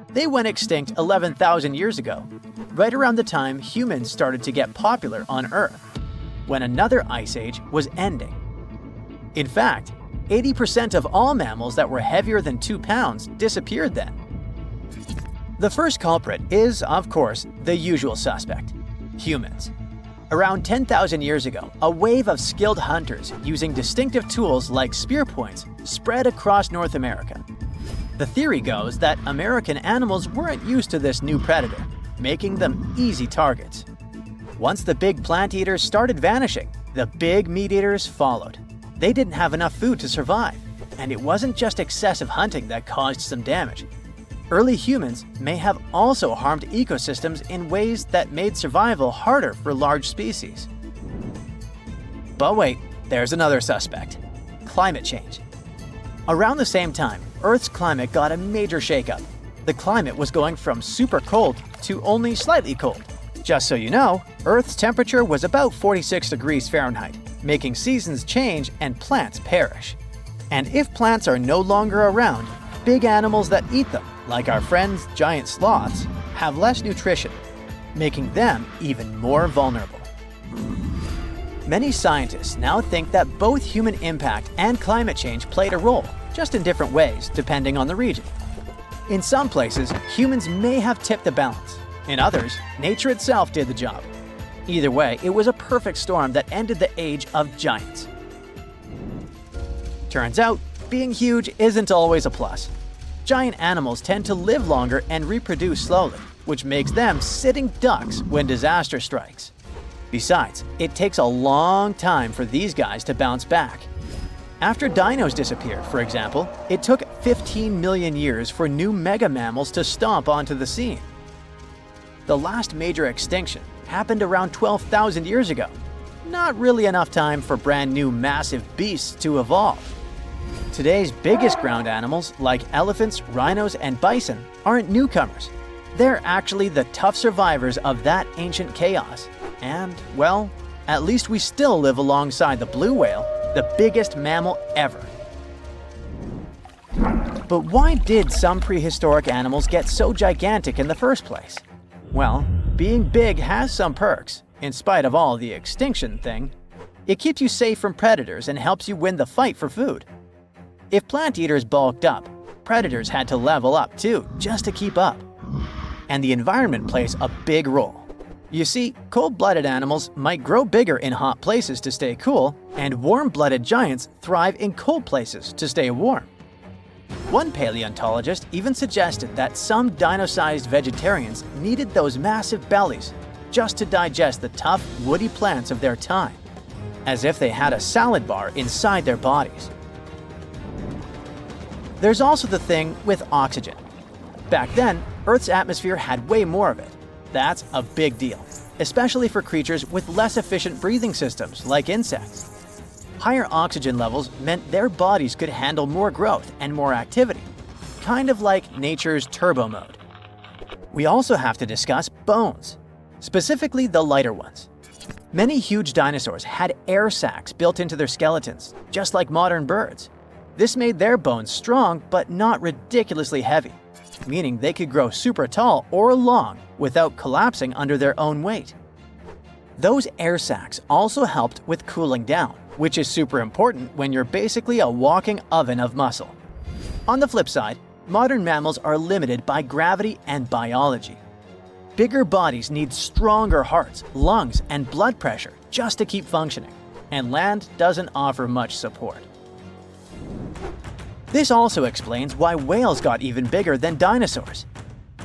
They went extinct 11,000 years ago, right around the time humans started to get popular on Earth, when another ice age was ending. In fact, 80% of all mammals that were heavier than 2 pounds disappeared then. The first culprit is, of course, the usual suspect: humans. Around 10,000 years ago, a wave of skilled hunters using distinctive tools like spear points spread across North America. The theory goes that American animals weren't used to this new predator, making them easy targets. Once the big plant eaters started vanishing, the big meat eaters followed. They didn't have enough food to survive, and it wasn't just excessive hunting that caused some damage. Early humans may have also harmed ecosystems in ways that made survival harder for large species. But wait, there's another suspect: climate change. Around the same time, Earth's climate got a major shakeup. The climate was going from super cold to only slightly cold. Just so you know, Earth's temperature was about 46 degrees Fahrenheit, making seasons change and plants perish. And if plants are no longer around, big animals that eat them, like our friends giant sloths, have less nutrition, making them even more vulnerable. Many scientists now think that both human impact and climate change played a role, just in different ways depending on the region. In some places, humans may have tipped the balance. In others, nature itself did the job. Either way, it was a perfect storm that ended the age of giants. Turns out, being huge isn't always a plus. Giant animals tend to live longer and reproduce slowly, which makes them sitting ducks when disaster strikes. Besides, it takes a long time for these guys to bounce back. After dinos disappeared, for example, it took 15 million years for new mega mammals to stomp onto the scene. The last major extinction happened around 12,000 years ago. Not really enough time for brand new massive beasts to evolve. Today's biggest ground animals, like elephants, rhinos, and bison, aren't newcomers. They're actually the tough survivors of that ancient chaos. And, well, at least we still live alongside the blue whale, the biggest mammal ever. But why did some prehistoric animals get so gigantic in the first place? Well, being big has some perks, in spite of all the extinction thing. It keeps you safe from predators and helps you win the fight for food. If plant eaters bulked up, predators had to level up too, just to keep up. And the environment plays a big role. You see, cold-blooded animals might grow bigger in hot places to stay cool, and warm-blooded giants thrive in cold places to stay warm. One paleontologist even suggested that some dino-sized vegetarians needed those massive bellies just to digest the tough, woody plants of their time, as if they had a salad bar inside their bodies. There's also the thing with oxygen. Back then, Earth's atmosphere had way more of it. That's a big deal, especially for creatures with less efficient breathing systems like insects. Higher oxygen levels meant their bodies could handle more growth and more activity, kind of like nature's turbo mode. We also have to discuss bones, specifically the lighter ones. Many huge dinosaurs had air sacs built into their skeletons, just like modern birds. This made their bones strong but not ridiculously heavy, meaning they could grow super tall or long without collapsing under their own weight. Those air sacs also helped with cooling down, which is super important when you're basically a walking oven of muscle. On the flip side, modern mammals are limited by gravity and biology. Bigger bodies need stronger hearts, lungs, and blood pressure just to keep functioning, and land doesn't offer much support. This also explains why whales got even bigger than dinosaurs.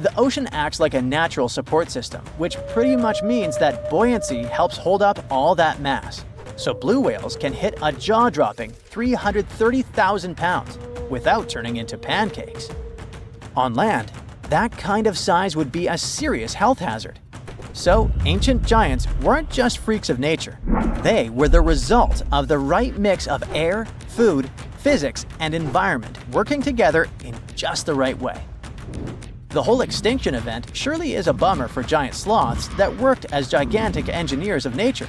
The ocean acts like a natural support system, which pretty much means that buoyancy helps hold up all that mass. so blue whales can hit a jaw-dropping 330,000 pounds without turning into pancakes. On land, that kind of size would be a serious health hazard. So, ancient giants weren't just freaks of nature. They were the result of the right mix of air, food, physics, and environment working together in just the right way. The whole extinction event surely is a bummer for giant sloths that worked as gigantic engineers of nature,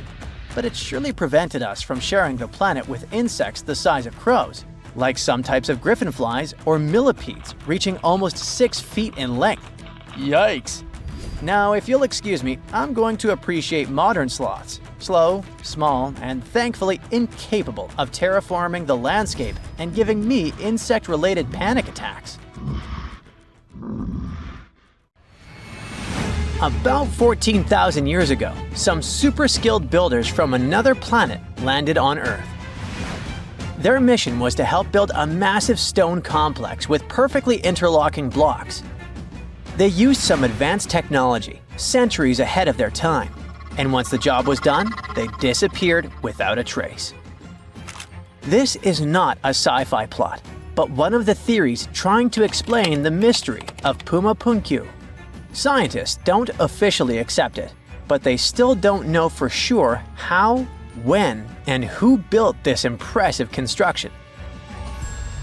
but it surely prevented us from sharing the planet with insects the size of crows, like some types of griffinflies or millipedes reaching almost 6 feet in length. Yikes! Now, if you'll excuse me, I'm going to appreciate modern sloths. Slow, small, and thankfully incapable of terraforming the landscape and giving me insect-related panic attacks. About 14,000 years ago, some super-skilled builders from another planet landed on Earth. Their mission was to help build a massive stone complex with perfectly interlocking blocks. They used some advanced technology, centuries ahead of their time, and once the job was done, they disappeared without a trace. This is not a sci-fi plot, but one of the theories trying to explain the mystery of Puma Punku. Scientists don't officially accept it, but they still don't know for sure how, when, and who built this impressive construction.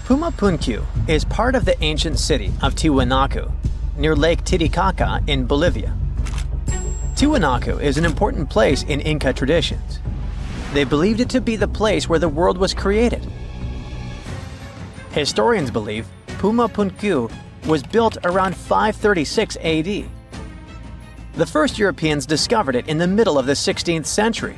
Puma Punku is part of the ancient city of Tiwanaku, near Lake Titicaca in Bolivia. Tiwanaku is an important place in Inca traditions. They believed it to be the place where the world was created. Historians believe Puma Punku was built around 536 AD. The first Europeans discovered it in the middle of the 16th century.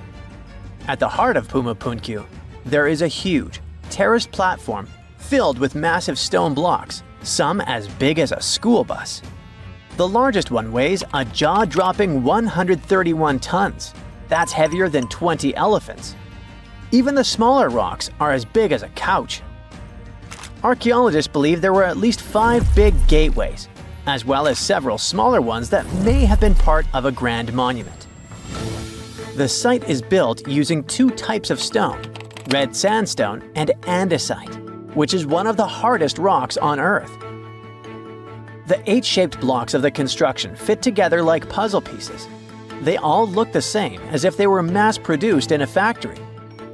At the heart of Puma Punku, there is a huge, terraced platform filled with massive stone blocks, some as big as a school bus. The largest one weighs a jaw-dropping 131 tons. That's heavier than 20 elephants. Even the smaller rocks are as big as a couch. Archaeologists believe there were at least 5 big gateways, as well as several smaller ones that may have been part of a grand monument. The site is built using 2 types of stone, red sandstone and andesite, which is one of the hardest rocks on Earth. The 8-shaped blocks of the construction fit together like puzzle pieces. They all look the same, as if they were mass-produced in a factory.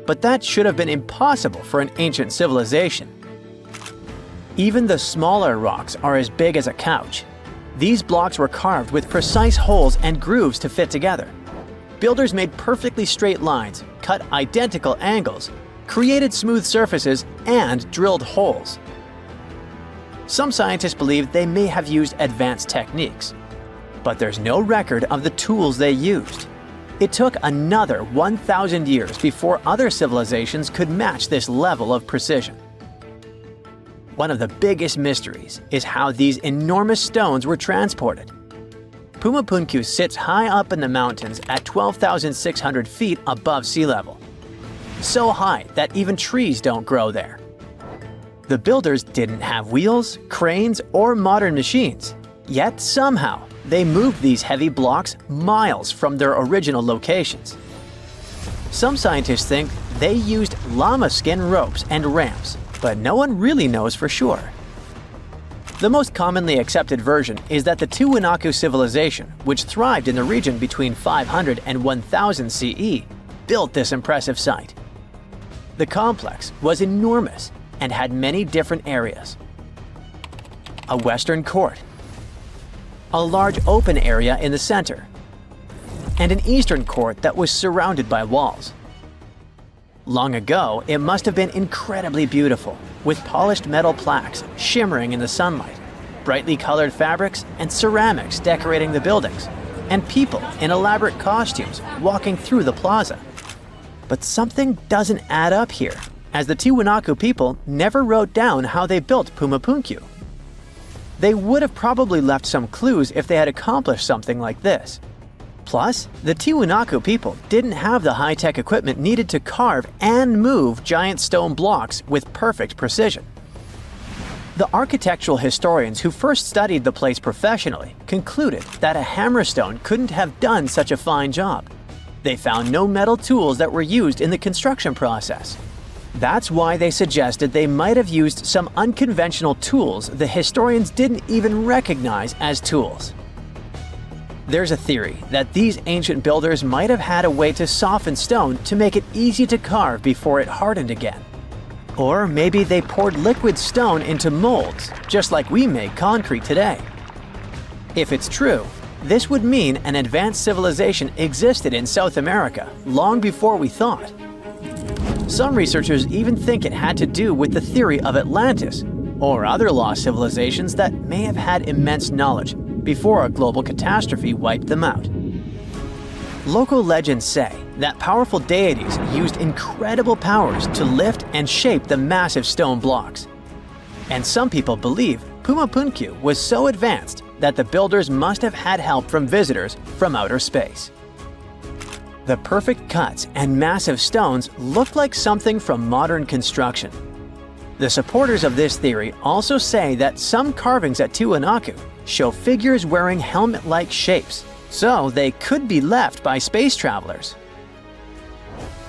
But that should have been impossible for an ancient civilization. Even the smaller rocks are as big as a couch. These blocks were carved with precise holes and grooves to fit together. Builders made perfectly straight lines, cut identical angles, created smooth surfaces, and drilled holes. Some scientists believe they may have used advanced techniques, but there's no record of the tools they used. It took another 1,000 years before other civilizations could match this level of precision. One of the biggest mysteries is how these enormous stones were transported. Puma Punku sits high up in the mountains at 12,600 feet above sea level. So high that even trees don't grow there. The builders didn't have wheels, cranes, or modern machines, yet somehow they moved these heavy blocks miles from their original locations. Some scientists think they used llama skin ropes and ramps, but no one really knows for sure. The most commonly accepted version is that the Tiwanaku civilization, which thrived in the region between 500 and 1000 CE, built this impressive site. The complex was enormous and had many different areas. A western court, a large open area in the center, and an eastern court that was surrounded by walls. Long ago, it must have been incredibly beautiful, with polished metal plaques shimmering in the sunlight, brightly colored fabrics and ceramics decorating the buildings, and people in elaborate costumes walking through the plaza. But something doesn't add up here, as the Tiwanaku people never wrote down how they built Puma Punku. They would have probably left some clues if they had accomplished something like this. Plus, the Tiwanaku people didn't have the high-tech equipment needed to carve and move giant stone blocks with perfect precision. The architectural historians who first studied the place professionally concluded that a hammerstone couldn't have done such a fine job. They found no metal tools that were used in the construction process. That's why they suggested they might have used some unconventional tools the historians didn't even recognize as tools. There's a theory that these ancient builders might have had a way to soften stone to make it easy to carve before it hardened again. Or maybe they poured liquid stone into molds, just like we make concrete today. If it's true, this would mean an advanced civilization existed in South America long before we thought. Some researchers even think it had to do with the theory of Atlantis or other lost civilizations that may have had immense knowledge before a global catastrophe wiped them out. Local legends say that powerful deities used incredible powers to lift and shape the massive stone blocks. And some people believe Pumapunku was so advanced that the builders must have had help from visitors from outer space. The perfect cuts and massive stones look like something from modern construction. The supporters of this theory also say that some carvings at Tiwanaku show figures wearing helmet-like shapes, so they could be left by space travelers.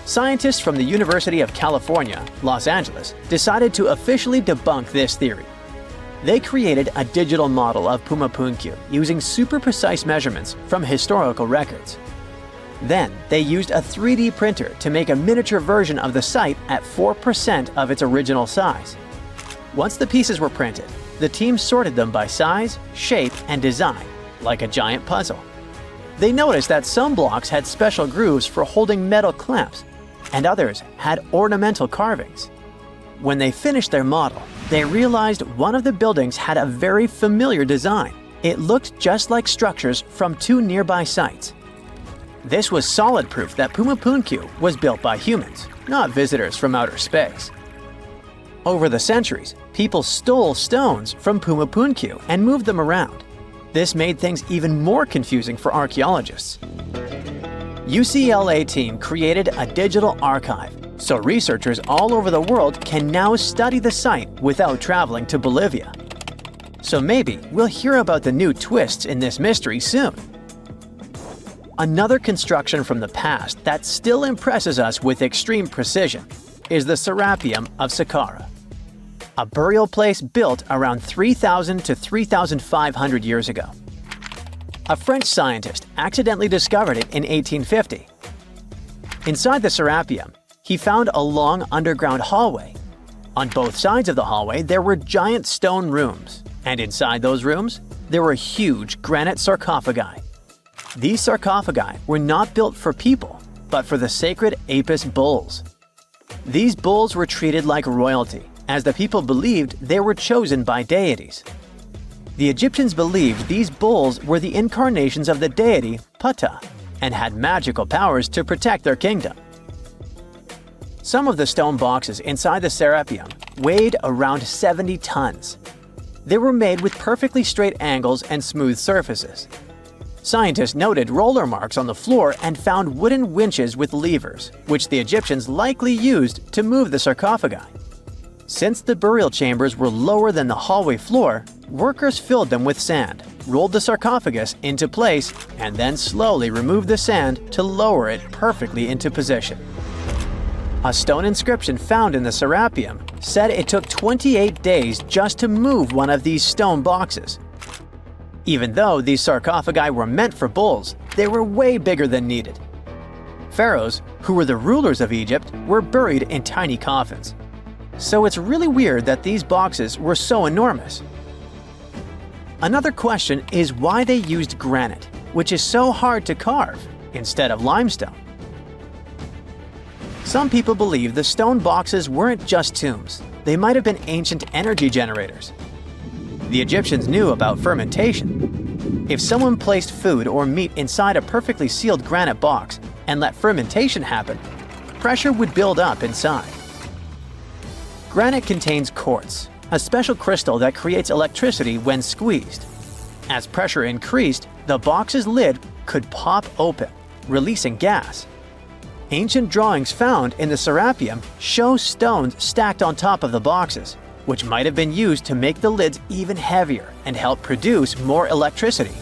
Scientists from the University of California, Los Angeles, decided to officially debunk this theory. They created a digital model of Pumapunku using super precise measurements from historical records. Then, they used a 3D printer to make a miniature version of the site at 4% of its original size. Once the pieces were printed, the team sorted them by size, shape, and design, like a giant puzzle. They noticed that some blocks had special grooves for holding metal clamps, and others had ornamental carvings. When they finished their model, they realized one of the buildings had a very familiar design. It looked just like structures from two nearby sites. This was solid proof that Pumapunku was built by humans, not visitors from outer space. Over the centuries, people stole stones from Pumapunku and moved them around. This made things even more confusing for archaeologists. UCLA team created a digital archive, so researchers all over the world can now study the site without traveling to Bolivia. So maybe we'll hear about the new twists in this mystery soon. Another construction from the past that still impresses us with extreme precision is the Serapeum of Saqqara, a burial place built around 3,000 to 3,500 years ago. A French scientist accidentally discovered it in 1850. Inside the Serapeum, he found a long underground hallway. On both sides of the hallway, there were giant stone rooms, and inside those rooms, there were huge granite sarcophagi. These sarcophagi were not built for people, but for the sacred Apis bulls. These bulls were treated like royalty, as the people believed they were chosen by deities. The Egyptians believed these bulls were the incarnations of the deity Ptah and had magical powers to protect their kingdom. Some of the stone boxes inside the Serapeum weighed around 70 tons. They were made with perfectly straight angles and smooth surfaces. Scientists noted roller marks on the floor and found wooden winches with levers, which the Egyptians likely used to move the sarcophagi. Since the burial chambers were lower than the hallway floor, workers filled them with sand, rolled the sarcophagus into place, and then slowly removed the sand to lower it perfectly into position. A stone inscription found in the Serapeum said it took 28 days just to move one of these stone boxes. Even though these sarcophagi were meant for bulls, they were way bigger than needed. Pharaohs, who were the rulers of Egypt, were buried in tiny coffins. So it's really weird that these boxes were so enormous. Another question is why they used granite, which is so hard to carve, instead of limestone. Some people believe the stone boxes weren't just tombs. They might have been ancient energy generators. The Egyptians knew about fermentation. If someone placed food or meat inside a perfectly sealed granite box and let fermentation happen, pressure would build up inside. Granite contains quartz, a special crystal that creates electricity when squeezed. As pressure increased, the box's lid could pop open, releasing gas. Ancient drawings found in the Serapeum show stones stacked on top of the boxes, which might have been used to make the lids even heavier and help produce more electricity.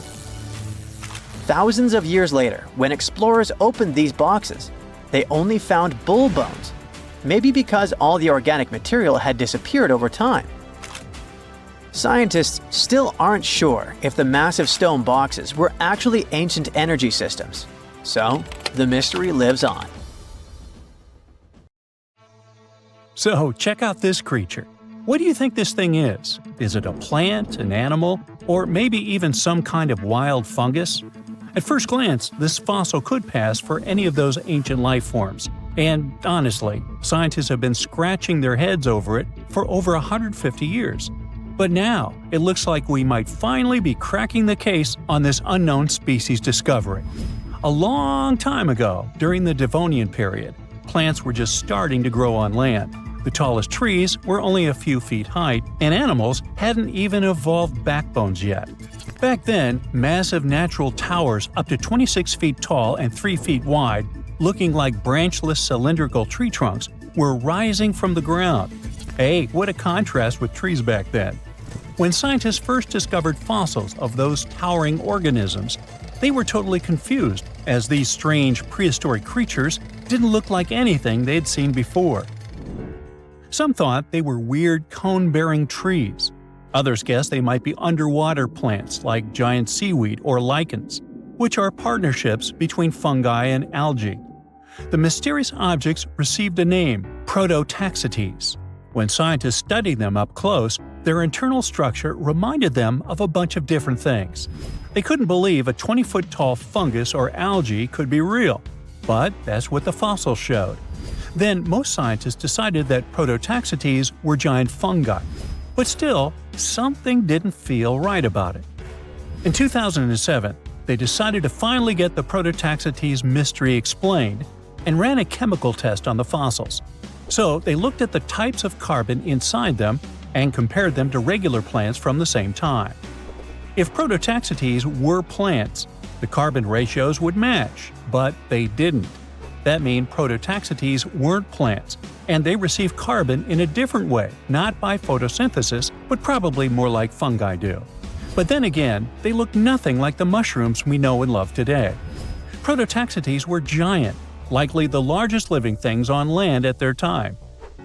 Thousands of years later, when explorers opened these boxes, they only found bull bones, maybe because all the organic material had disappeared over time. Scientists still aren't sure if the massive stone boxes were actually ancient energy systems, so the mystery lives on. So, check out this creature. What do you think this thing is? Is it a plant, an animal, or maybe even some kind of wild fungus? At first glance, this fossil could pass for any of those ancient life forms. And honestly, scientists have been scratching their heads over it for over 150 years. But now, it looks like we might finally be cracking the case on this unknown species discovery. A long time ago, during the Devonian period, plants were just starting to grow on land. The tallest trees were only a few feet high, and animals hadn't even evolved backbones yet. Back then, massive natural towers up to 26 feet tall and 3 feet wide, looking like branchless cylindrical tree trunks, were rising from the ground. Hey, what a contrast with trees back then. When scientists first discovered fossils of those towering organisms, they were totally confused, as these strange prehistoric creatures didn't look like anything they'd seen before. Some thought they were weird cone-bearing trees. Others guessed they might be underwater plants like giant seaweed or lichens, which are partnerships between fungi and algae. The mysterious objects received a name, Prototaxites. When scientists studied them up close, their internal structure reminded them of a bunch of different things. They couldn't believe a 20-foot-tall fungus or algae could be real, but that's what the fossils showed. Then most scientists decided that Prototaxites were giant fungi. But still, something didn't feel right about it. In 2007, they decided to finally get the Prototaxites mystery explained and ran a chemical test on the fossils. So they looked at the types of carbon inside them and compared them to regular plants from the same time. If Prototaxites were plants, the carbon ratios would match, but they didn't. That means Prototaxites weren't plants, and they received carbon in a different way, not by photosynthesis, but probably more like fungi do. But then again, they looked nothing like the mushrooms we know and love today. Prototaxites were giant, likely the largest living things on land at their time.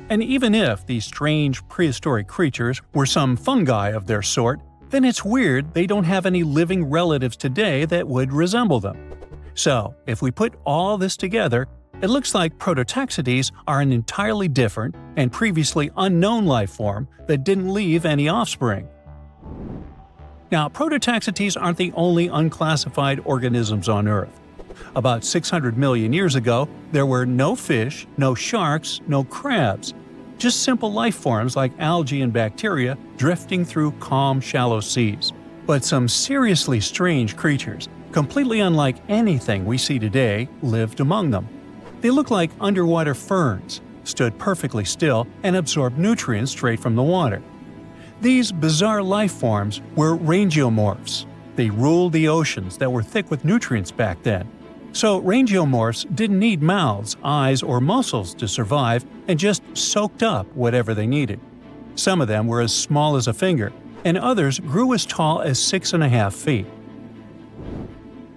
And even if these strange prehistoric creatures were some fungi of their sort, then it's weird they don't have any living relatives today that would resemble them. So, if we put all this together, it looks like Prototaxites are an entirely different and previously unknown life form that didn't leave any offspring. Now, Prototaxites aren't the only unclassified organisms on Earth. About 600 million years ago, there were no fish, no sharks, no crabs. Just simple life forms like algae and bacteria drifting through calm, shallow seas. But some seriously strange creatures, completely unlike anything we see today, lived among them. They looked like underwater ferns, stood perfectly still, and absorbed nutrients straight from the water. These bizarre life forms were rangeomorphs. They ruled the oceans that were thick with nutrients back then. So rangeomorphs didn't need mouths, eyes, or muscles to survive and just soaked up whatever they needed. Some of them were as small as a finger, and others grew as tall as 6.5 feet.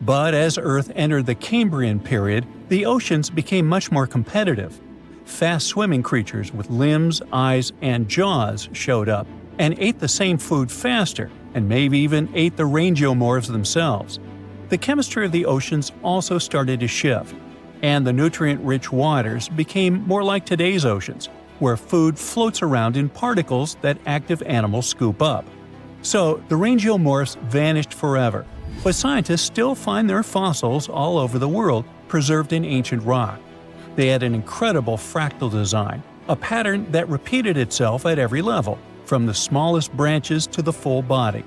But as Earth entered the Cambrian period, the oceans became much more competitive. Fast-swimming creatures with limbs, eyes, and jaws showed up and ate the same food faster, and maybe even ate the rangeomorphs themselves. The chemistry of the oceans also started to shift, and the nutrient-rich waters became more like today's oceans, where food floats around in particles that active animals scoop up. So the rangeomorphs vanished forever, but scientists still find their fossils all over the world, preserved in ancient rock. They had an incredible fractal design, a pattern that repeated itself at every level, from the smallest branches to the full body.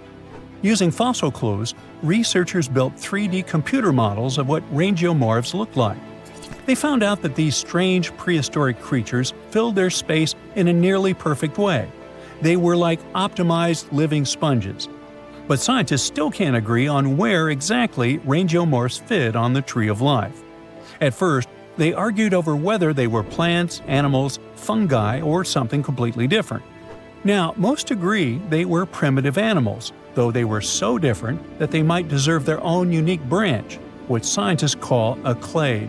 Using fossil clues, researchers built 3D computer models of what rangeomorphs looked like. They found out that these strange prehistoric creatures filled their space in a nearly perfect way. They were like optimized living sponges. But scientists still can't agree on where exactly rangeomorphs fit on the tree of life. At first, they argued over whether they were plants, animals, fungi, or something completely different. Now, most agree they were primitive animals, though they were so different that they might deserve their own unique branch, what scientists call a clade.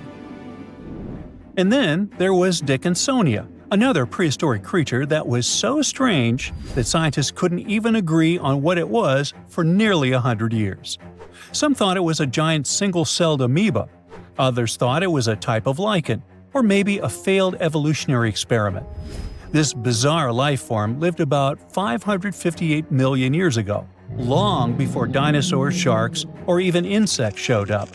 And then there was Dickinsonia, another prehistoric creature that was so strange that scientists couldn't even agree on what it was for nearly 100 years. Some thought it was a giant single-celled amoeba. Others thought it was a type of lichen, or maybe a failed evolutionary experiment. This bizarre life form lived about 558 million years ago, long before dinosaurs, sharks, or even insects showed up.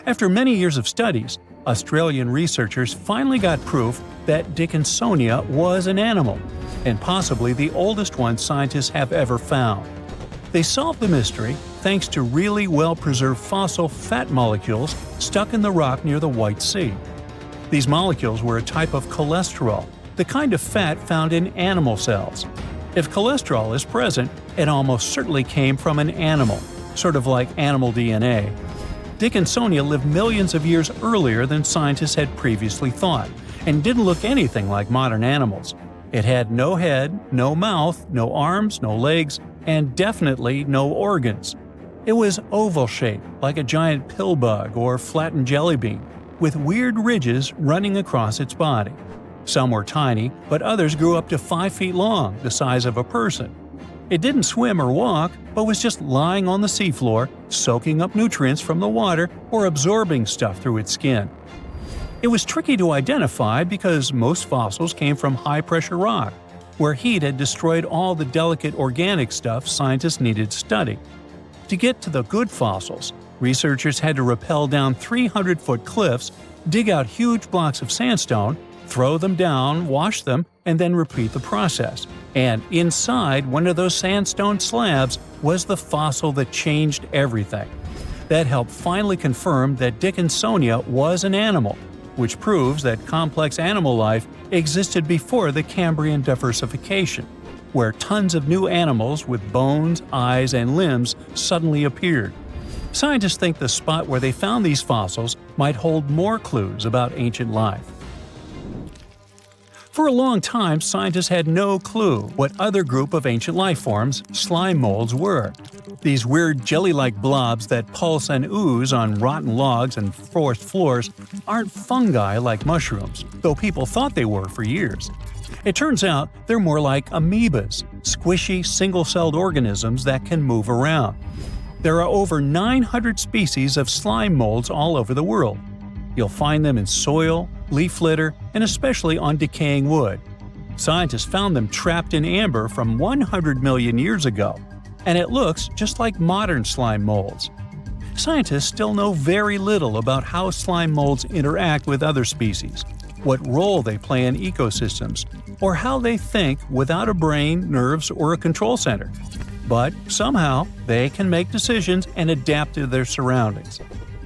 After many years of studies, Australian researchers finally got proof that Dickinsonia was an animal, and possibly the oldest one scientists have ever found. They solved the mystery thanks to really well-preserved fossil fat molecules stuck in the rock near the White Sea. These molecules were a type of cholesterol, the kind of fat found in animal cells. If cholesterol is present, it almost certainly came from an animal, sort of like animal DNA. Dickinsonia lived millions of years earlier than scientists had previously thought, and didn't look anything like modern animals. It had no head, no mouth, no arms, no legs, and definitely no organs. It was oval-shaped, like a giant pill bug or flattened jelly bean, with weird ridges running across its body. Some were tiny, but others grew up to 5 feet long, the size of a person. It didn't swim or walk, but was just lying on the seafloor, soaking up nutrients from the water or absorbing stuff through its skin. It was tricky to identify because most fossils came from high-pressure rock, where heat had destroyed all the delicate organic stuff scientists needed to study. To get to the good fossils, researchers had to rappel down 300-foot cliffs, dig out huge blocks of sandstone, throw them down, wash them, and then repeat the process. And inside one of those sandstone slabs was the fossil that changed everything. That helped finally confirm that Dickinsonia was an animal, which proves that complex animal life existed before the Cambrian diversification, where tons of new animals with bones, eyes, and limbs suddenly appeared. Scientists think the spot where they found these fossils might hold more clues about ancient life. For a long time, scientists had no clue what other group of ancient life forms, slime molds, were. These weird jelly-like blobs that pulse and ooze on rotten logs and forest floors aren't fungi like mushrooms, though people thought they were for years. It turns out they're more like amoebas, squishy, single-celled organisms that can move around. There are over 900 species of slime molds all over the world. You'll find them in soil, leaf litter, and especially on decaying wood. Scientists found them trapped in amber from 100 million years ago, and it looks just like modern slime molds. Scientists still know very little about how slime molds interact with other species, what role they play in ecosystems, or how they think without a brain, nerves, or a control center. But somehow, they can make decisions and adapt to their surroundings.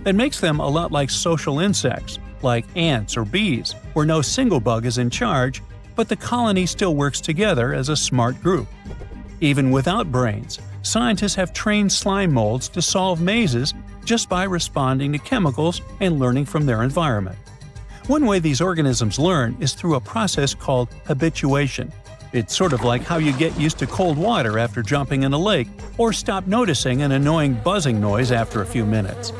That makes them a lot like social insects, like ants or bees, where no single bug is in charge, but the colony still works together as a smart group. Even without brains, scientists have trained slime molds to solve mazes just by responding to chemicals and learning from their environment. One way these organisms learn is through a process called habituation. It's sort of like how you get used to cold water after jumping in a lake, or stop noticing an annoying buzzing noise after a few minutes.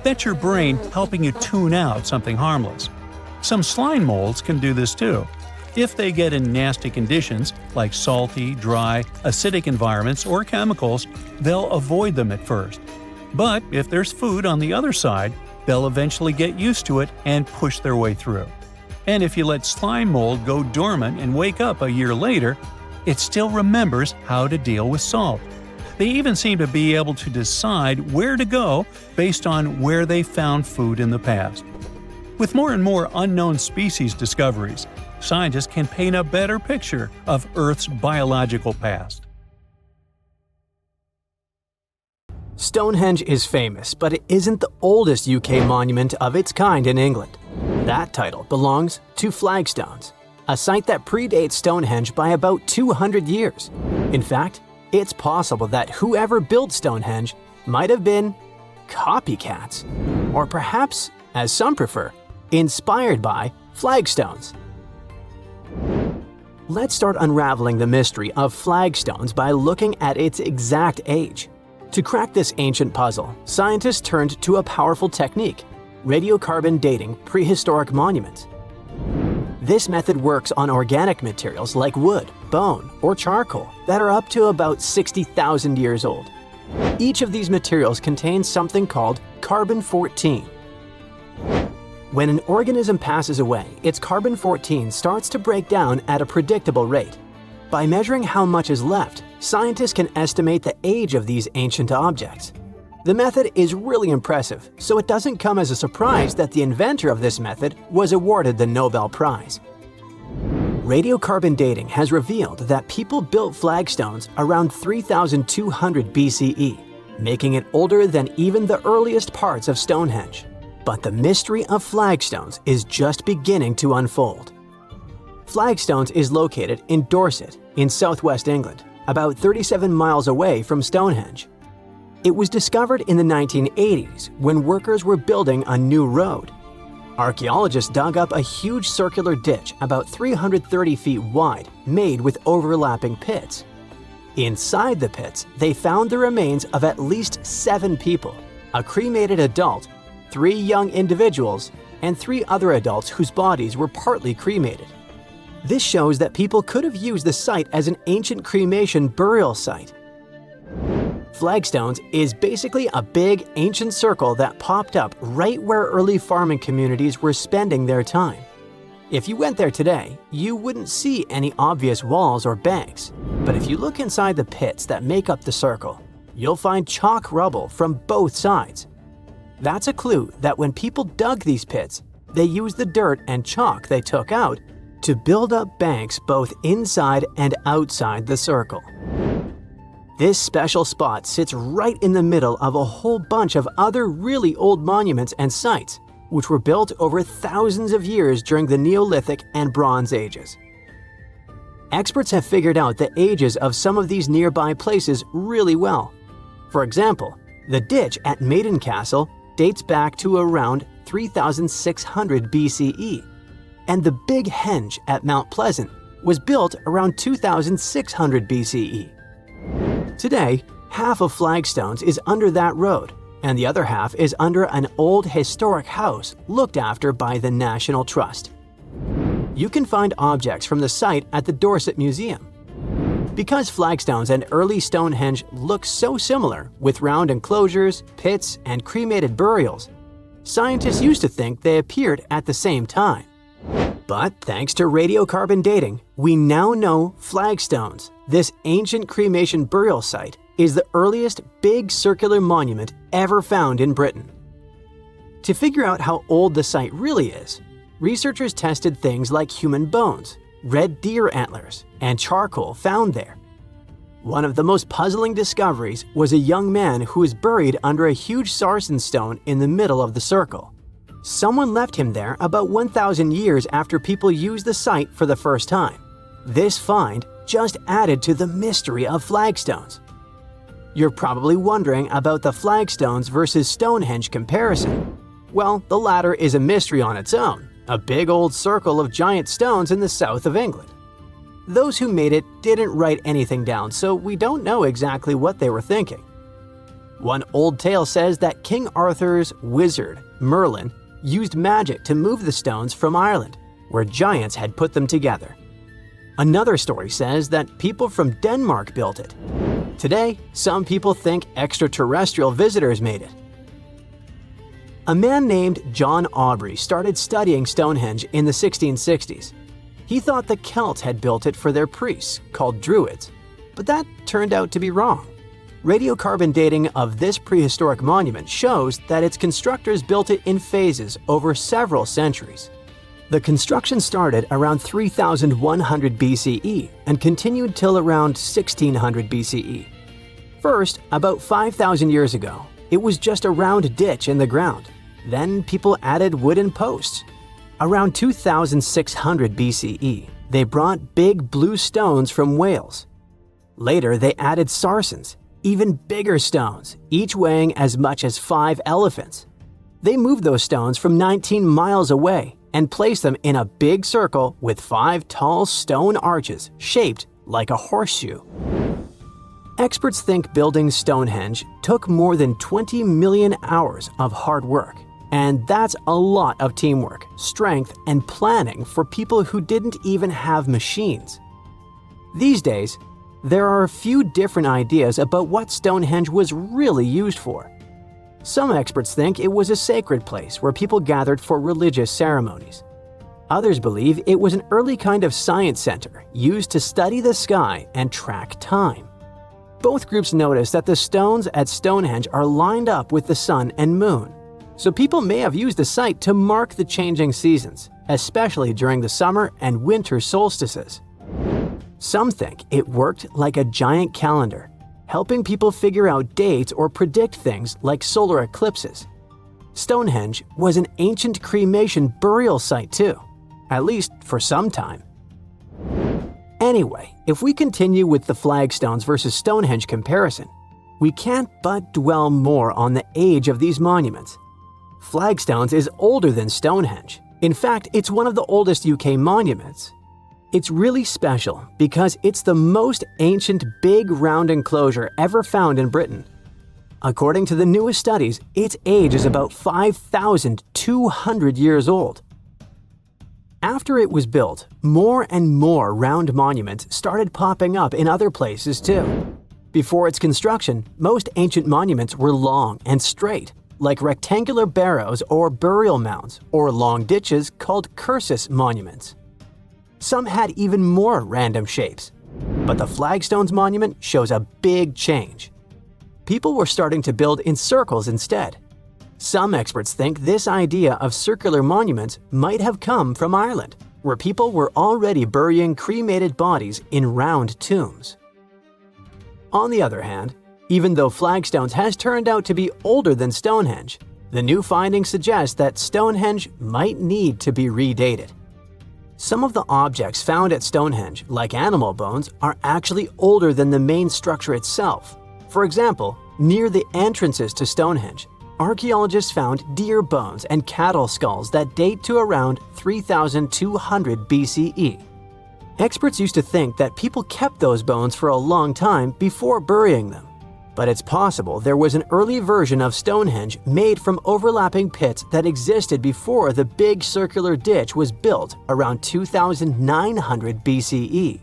That's your brain helping you tune out something harmless. Some slime molds can do this too. If they get in nasty conditions, like salty, dry, acidic environments or chemicals, they'll avoid them at first. But if there's food on the other side, they'll eventually get used to it and push their way through. And if you let slime mold go dormant and wake up a year later, it still remembers how to deal with salt. They even seem to be able to decide where to go based on where they found food in the past. With more and more unknown species discoveries, scientists can paint a better picture of Earth's biological past. Stonehenge is famous, but it isn't the oldest UK monument of its kind in England. That title belongs to Flagstones, a site that predates Stonehenge by about 200 years. In fact, it's possible that whoever built Stonehenge might have been copycats, or perhaps, as some prefer, inspired by flagstones. Let's start unraveling the mystery of flagstones by looking at its exact age. To crack this ancient puzzle, scientists turned to a powerful technique: radiocarbon dating prehistoric monuments. This method works on organic materials like wood, bone, or charcoal that are up to about 60,000 years old. Each of these materials contains something called carbon-14. When an organism passes away, its carbon-14 starts to break down at a predictable rate. By measuring how much is left, scientists can estimate the age of these ancient objects. The method is really impressive, so it doesn't come as a surprise that the inventor of this method was awarded the Nobel Prize. Radiocarbon dating has revealed that people built flagstones around 3200 BCE, making it older than even the earliest parts of Stonehenge. But the mystery of flagstones is just beginning to unfold. Flagstones is located in Dorset, in southwest England, about 37 miles away from Stonehenge. It was discovered in the 1980s when workers were building a new road. Archaeologists dug up a huge circular ditch about 330 feet wide, made with overlapping pits. Inside the pits, they found the remains of at least 7 people, a cremated adult, 3 young individuals, and 3 other adults whose bodies were partly cremated. This shows that people could have used the site as an ancient cremation burial site. Flagstones is basically a big, ancient circle that popped up right where early farming communities were spending their time. If you went there today, you wouldn't see any obvious walls or banks. But if you look inside the pits that make up the circle, you'll find chalk rubble from both sides. That's a clue that when people dug these pits, they used the dirt and chalk they took out to build up banks both inside and outside the circle. This special spot sits right in the middle of a whole bunch of other really old monuments and sites, which were built over thousands of years during the Neolithic and Bronze Ages. Experts have figured out the ages of some of these nearby places really well. For example, the ditch at Maiden Castle dates back to around 3600 BCE, and the Big Henge at Mount Pleasant was built around 2600 BCE. Today, half of Flagstones is under that road, and the other half is under an old historic house looked after by the National Trust. You can find objects from the site at the Dorset Museum. Because flagstones and early Stonehenge look so similar, with round enclosures, pits, and cremated burials, scientists used to think they appeared at the same time. But thanks to radiocarbon dating, we now know flagstones, this ancient cremation burial site, is the earliest big circular monument ever found in Britain. To figure out how old the site really is, researchers tested things like human bones, red deer antlers, and charcoal found there. One of the most puzzling discoveries was a young man who was buried under a huge sarsen stone in the middle of the circle. Someone left him there about 1,000 years after people used the site for the first time. This find just added to the mystery of flagstones. You're probably wondering about the flagstones versus Stonehenge comparison. Well, the latter is a mystery on its own, a big old circle of giant stones in the south of England. Those who made it didn't write anything down, so we don't know exactly what they were thinking. One old tale says that King Arthur's wizard, Merlin, used magic to move the stones from Ireland, where giants had put them together. Another story says that people from Denmark built it. Today, some people think extraterrestrial visitors made it. A man named John Aubrey started studying Stonehenge in the 1660s. He thought the Celts had built it for their priests, called Druids, but that turned out to be wrong. Radiocarbon dating of this prehistoric monument shows that its constructors built it in phases over several centuries. The construction started around 3100 BCE and continued till around 1600 BCE. First, about 5,000 years ago, it was just a round ditch in the ground. Then people added wooden posts. Around 2600 BCE, they brought big blue stones from Wales. Later, they added sarsens, even bigger stones, each weighing as much as 5 elephants. They moved those stones from 19 miles away and placed them in a big circle with 5 tall stone arches shaped like a horseshoe. Experts think building Stonehenge took more than 20 million hours of hard work. And that's a lot of teamwork, strength, and planning for people who didn't even have machines. These days, there are a few different ideas about what Stonehenge was really used for. Some experts think it was a sacred place where people gathered for religious ceremonies. Others believe it was an early kind of science center used to study the sky and track time. Both groups notice that the stones at Stonehenge are lined up with the sun and moon, so people may have used the site to mark the changing seasons, especially during the summer and winter solstices. Some think it worked like a giant calendar, helping people figure out dates or predict things like solar eclipses. Stonehenge was an ancient cremation burial site too, at least for some time. Anyway, if we continue with the flagstones versus Stonehenge comparison, we can't but dwell more on the age of these monuments. Flagstones is older than Stonehenge. In fact, it's one of the oldest UK monuments. It's really special because it's the most ancient big round enclosure ever found in Britain. According to the newest studies, its age is about 5,200 years old. After it was built, more and more round monuments started popping up in other places too. Before its construction, most ancient monuments were long and straight, like rectangular barrows or burial mounds, or long ditches called cursus monuments. Some had even more random shapes, but the Flagstones monument shows a big change. People were starting to build in circles instead. Some experts think this idea of circular monuments might have come from Ireland, where people were already burying cremated bodies in round tombs. On the other hand, even though Flagstones has turned out to be older than Stonehenge, the new findings suggest that Stonehenge might need to be redated. Some of the objects found at Stonehenge, like animal bones, are actually older than the main structure itself. For example, near the entrances to Stonehenge, archaeologists found deer bones and cattle skulls that date to around 3,200 BCE. Experts used to think that people kept those bones for a long time before burying them. But it's possible there was an early version of Stonehenge made from overlapping pits that existed before the big circular ditch was built around 2,900 BCE.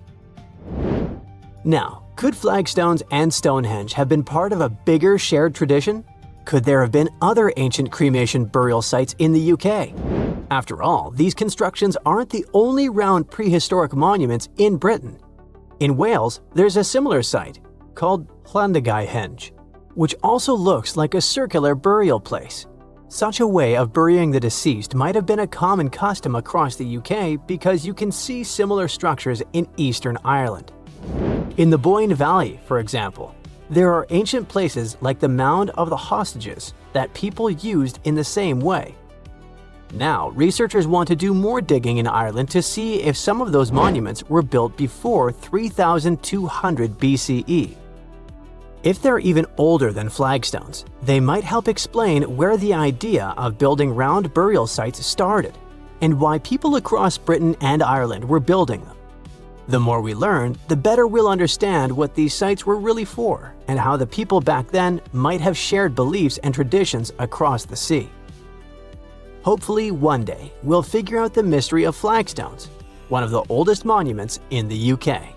Now, could flagstones and Stonehenge have been part of a bigger shared tradition? Could there have been other ancient cremation burial sites in the UK? After all, these constructions aren't the only round prehistoric monuments in Britain. In Wales, there's a similar site called Llandegehenge, which also looks like a circular burial place. Such a way of burying the deceased might have been a common custom across the UK because you can see similar structures in Eastern Ireland. In the Boyne Valley, for example, there are ancient places like the Mound of the Hostages that people used in the same way. Now, researchers want to do more digging in Ireland to see if some of those monuments were built before 3,200 BCE. If they're even older than flagstones, they might help explain where the idea of building round burial sites started and why people across Britain and Ireland were building them. The more we learn, the better we'll understand what these sites were really for and how the people back then might have shared beliefs and traditions across the sea. Hopefully, one day, we'll figure out the mystery of flagstones, one of the oldest monuments in the UK.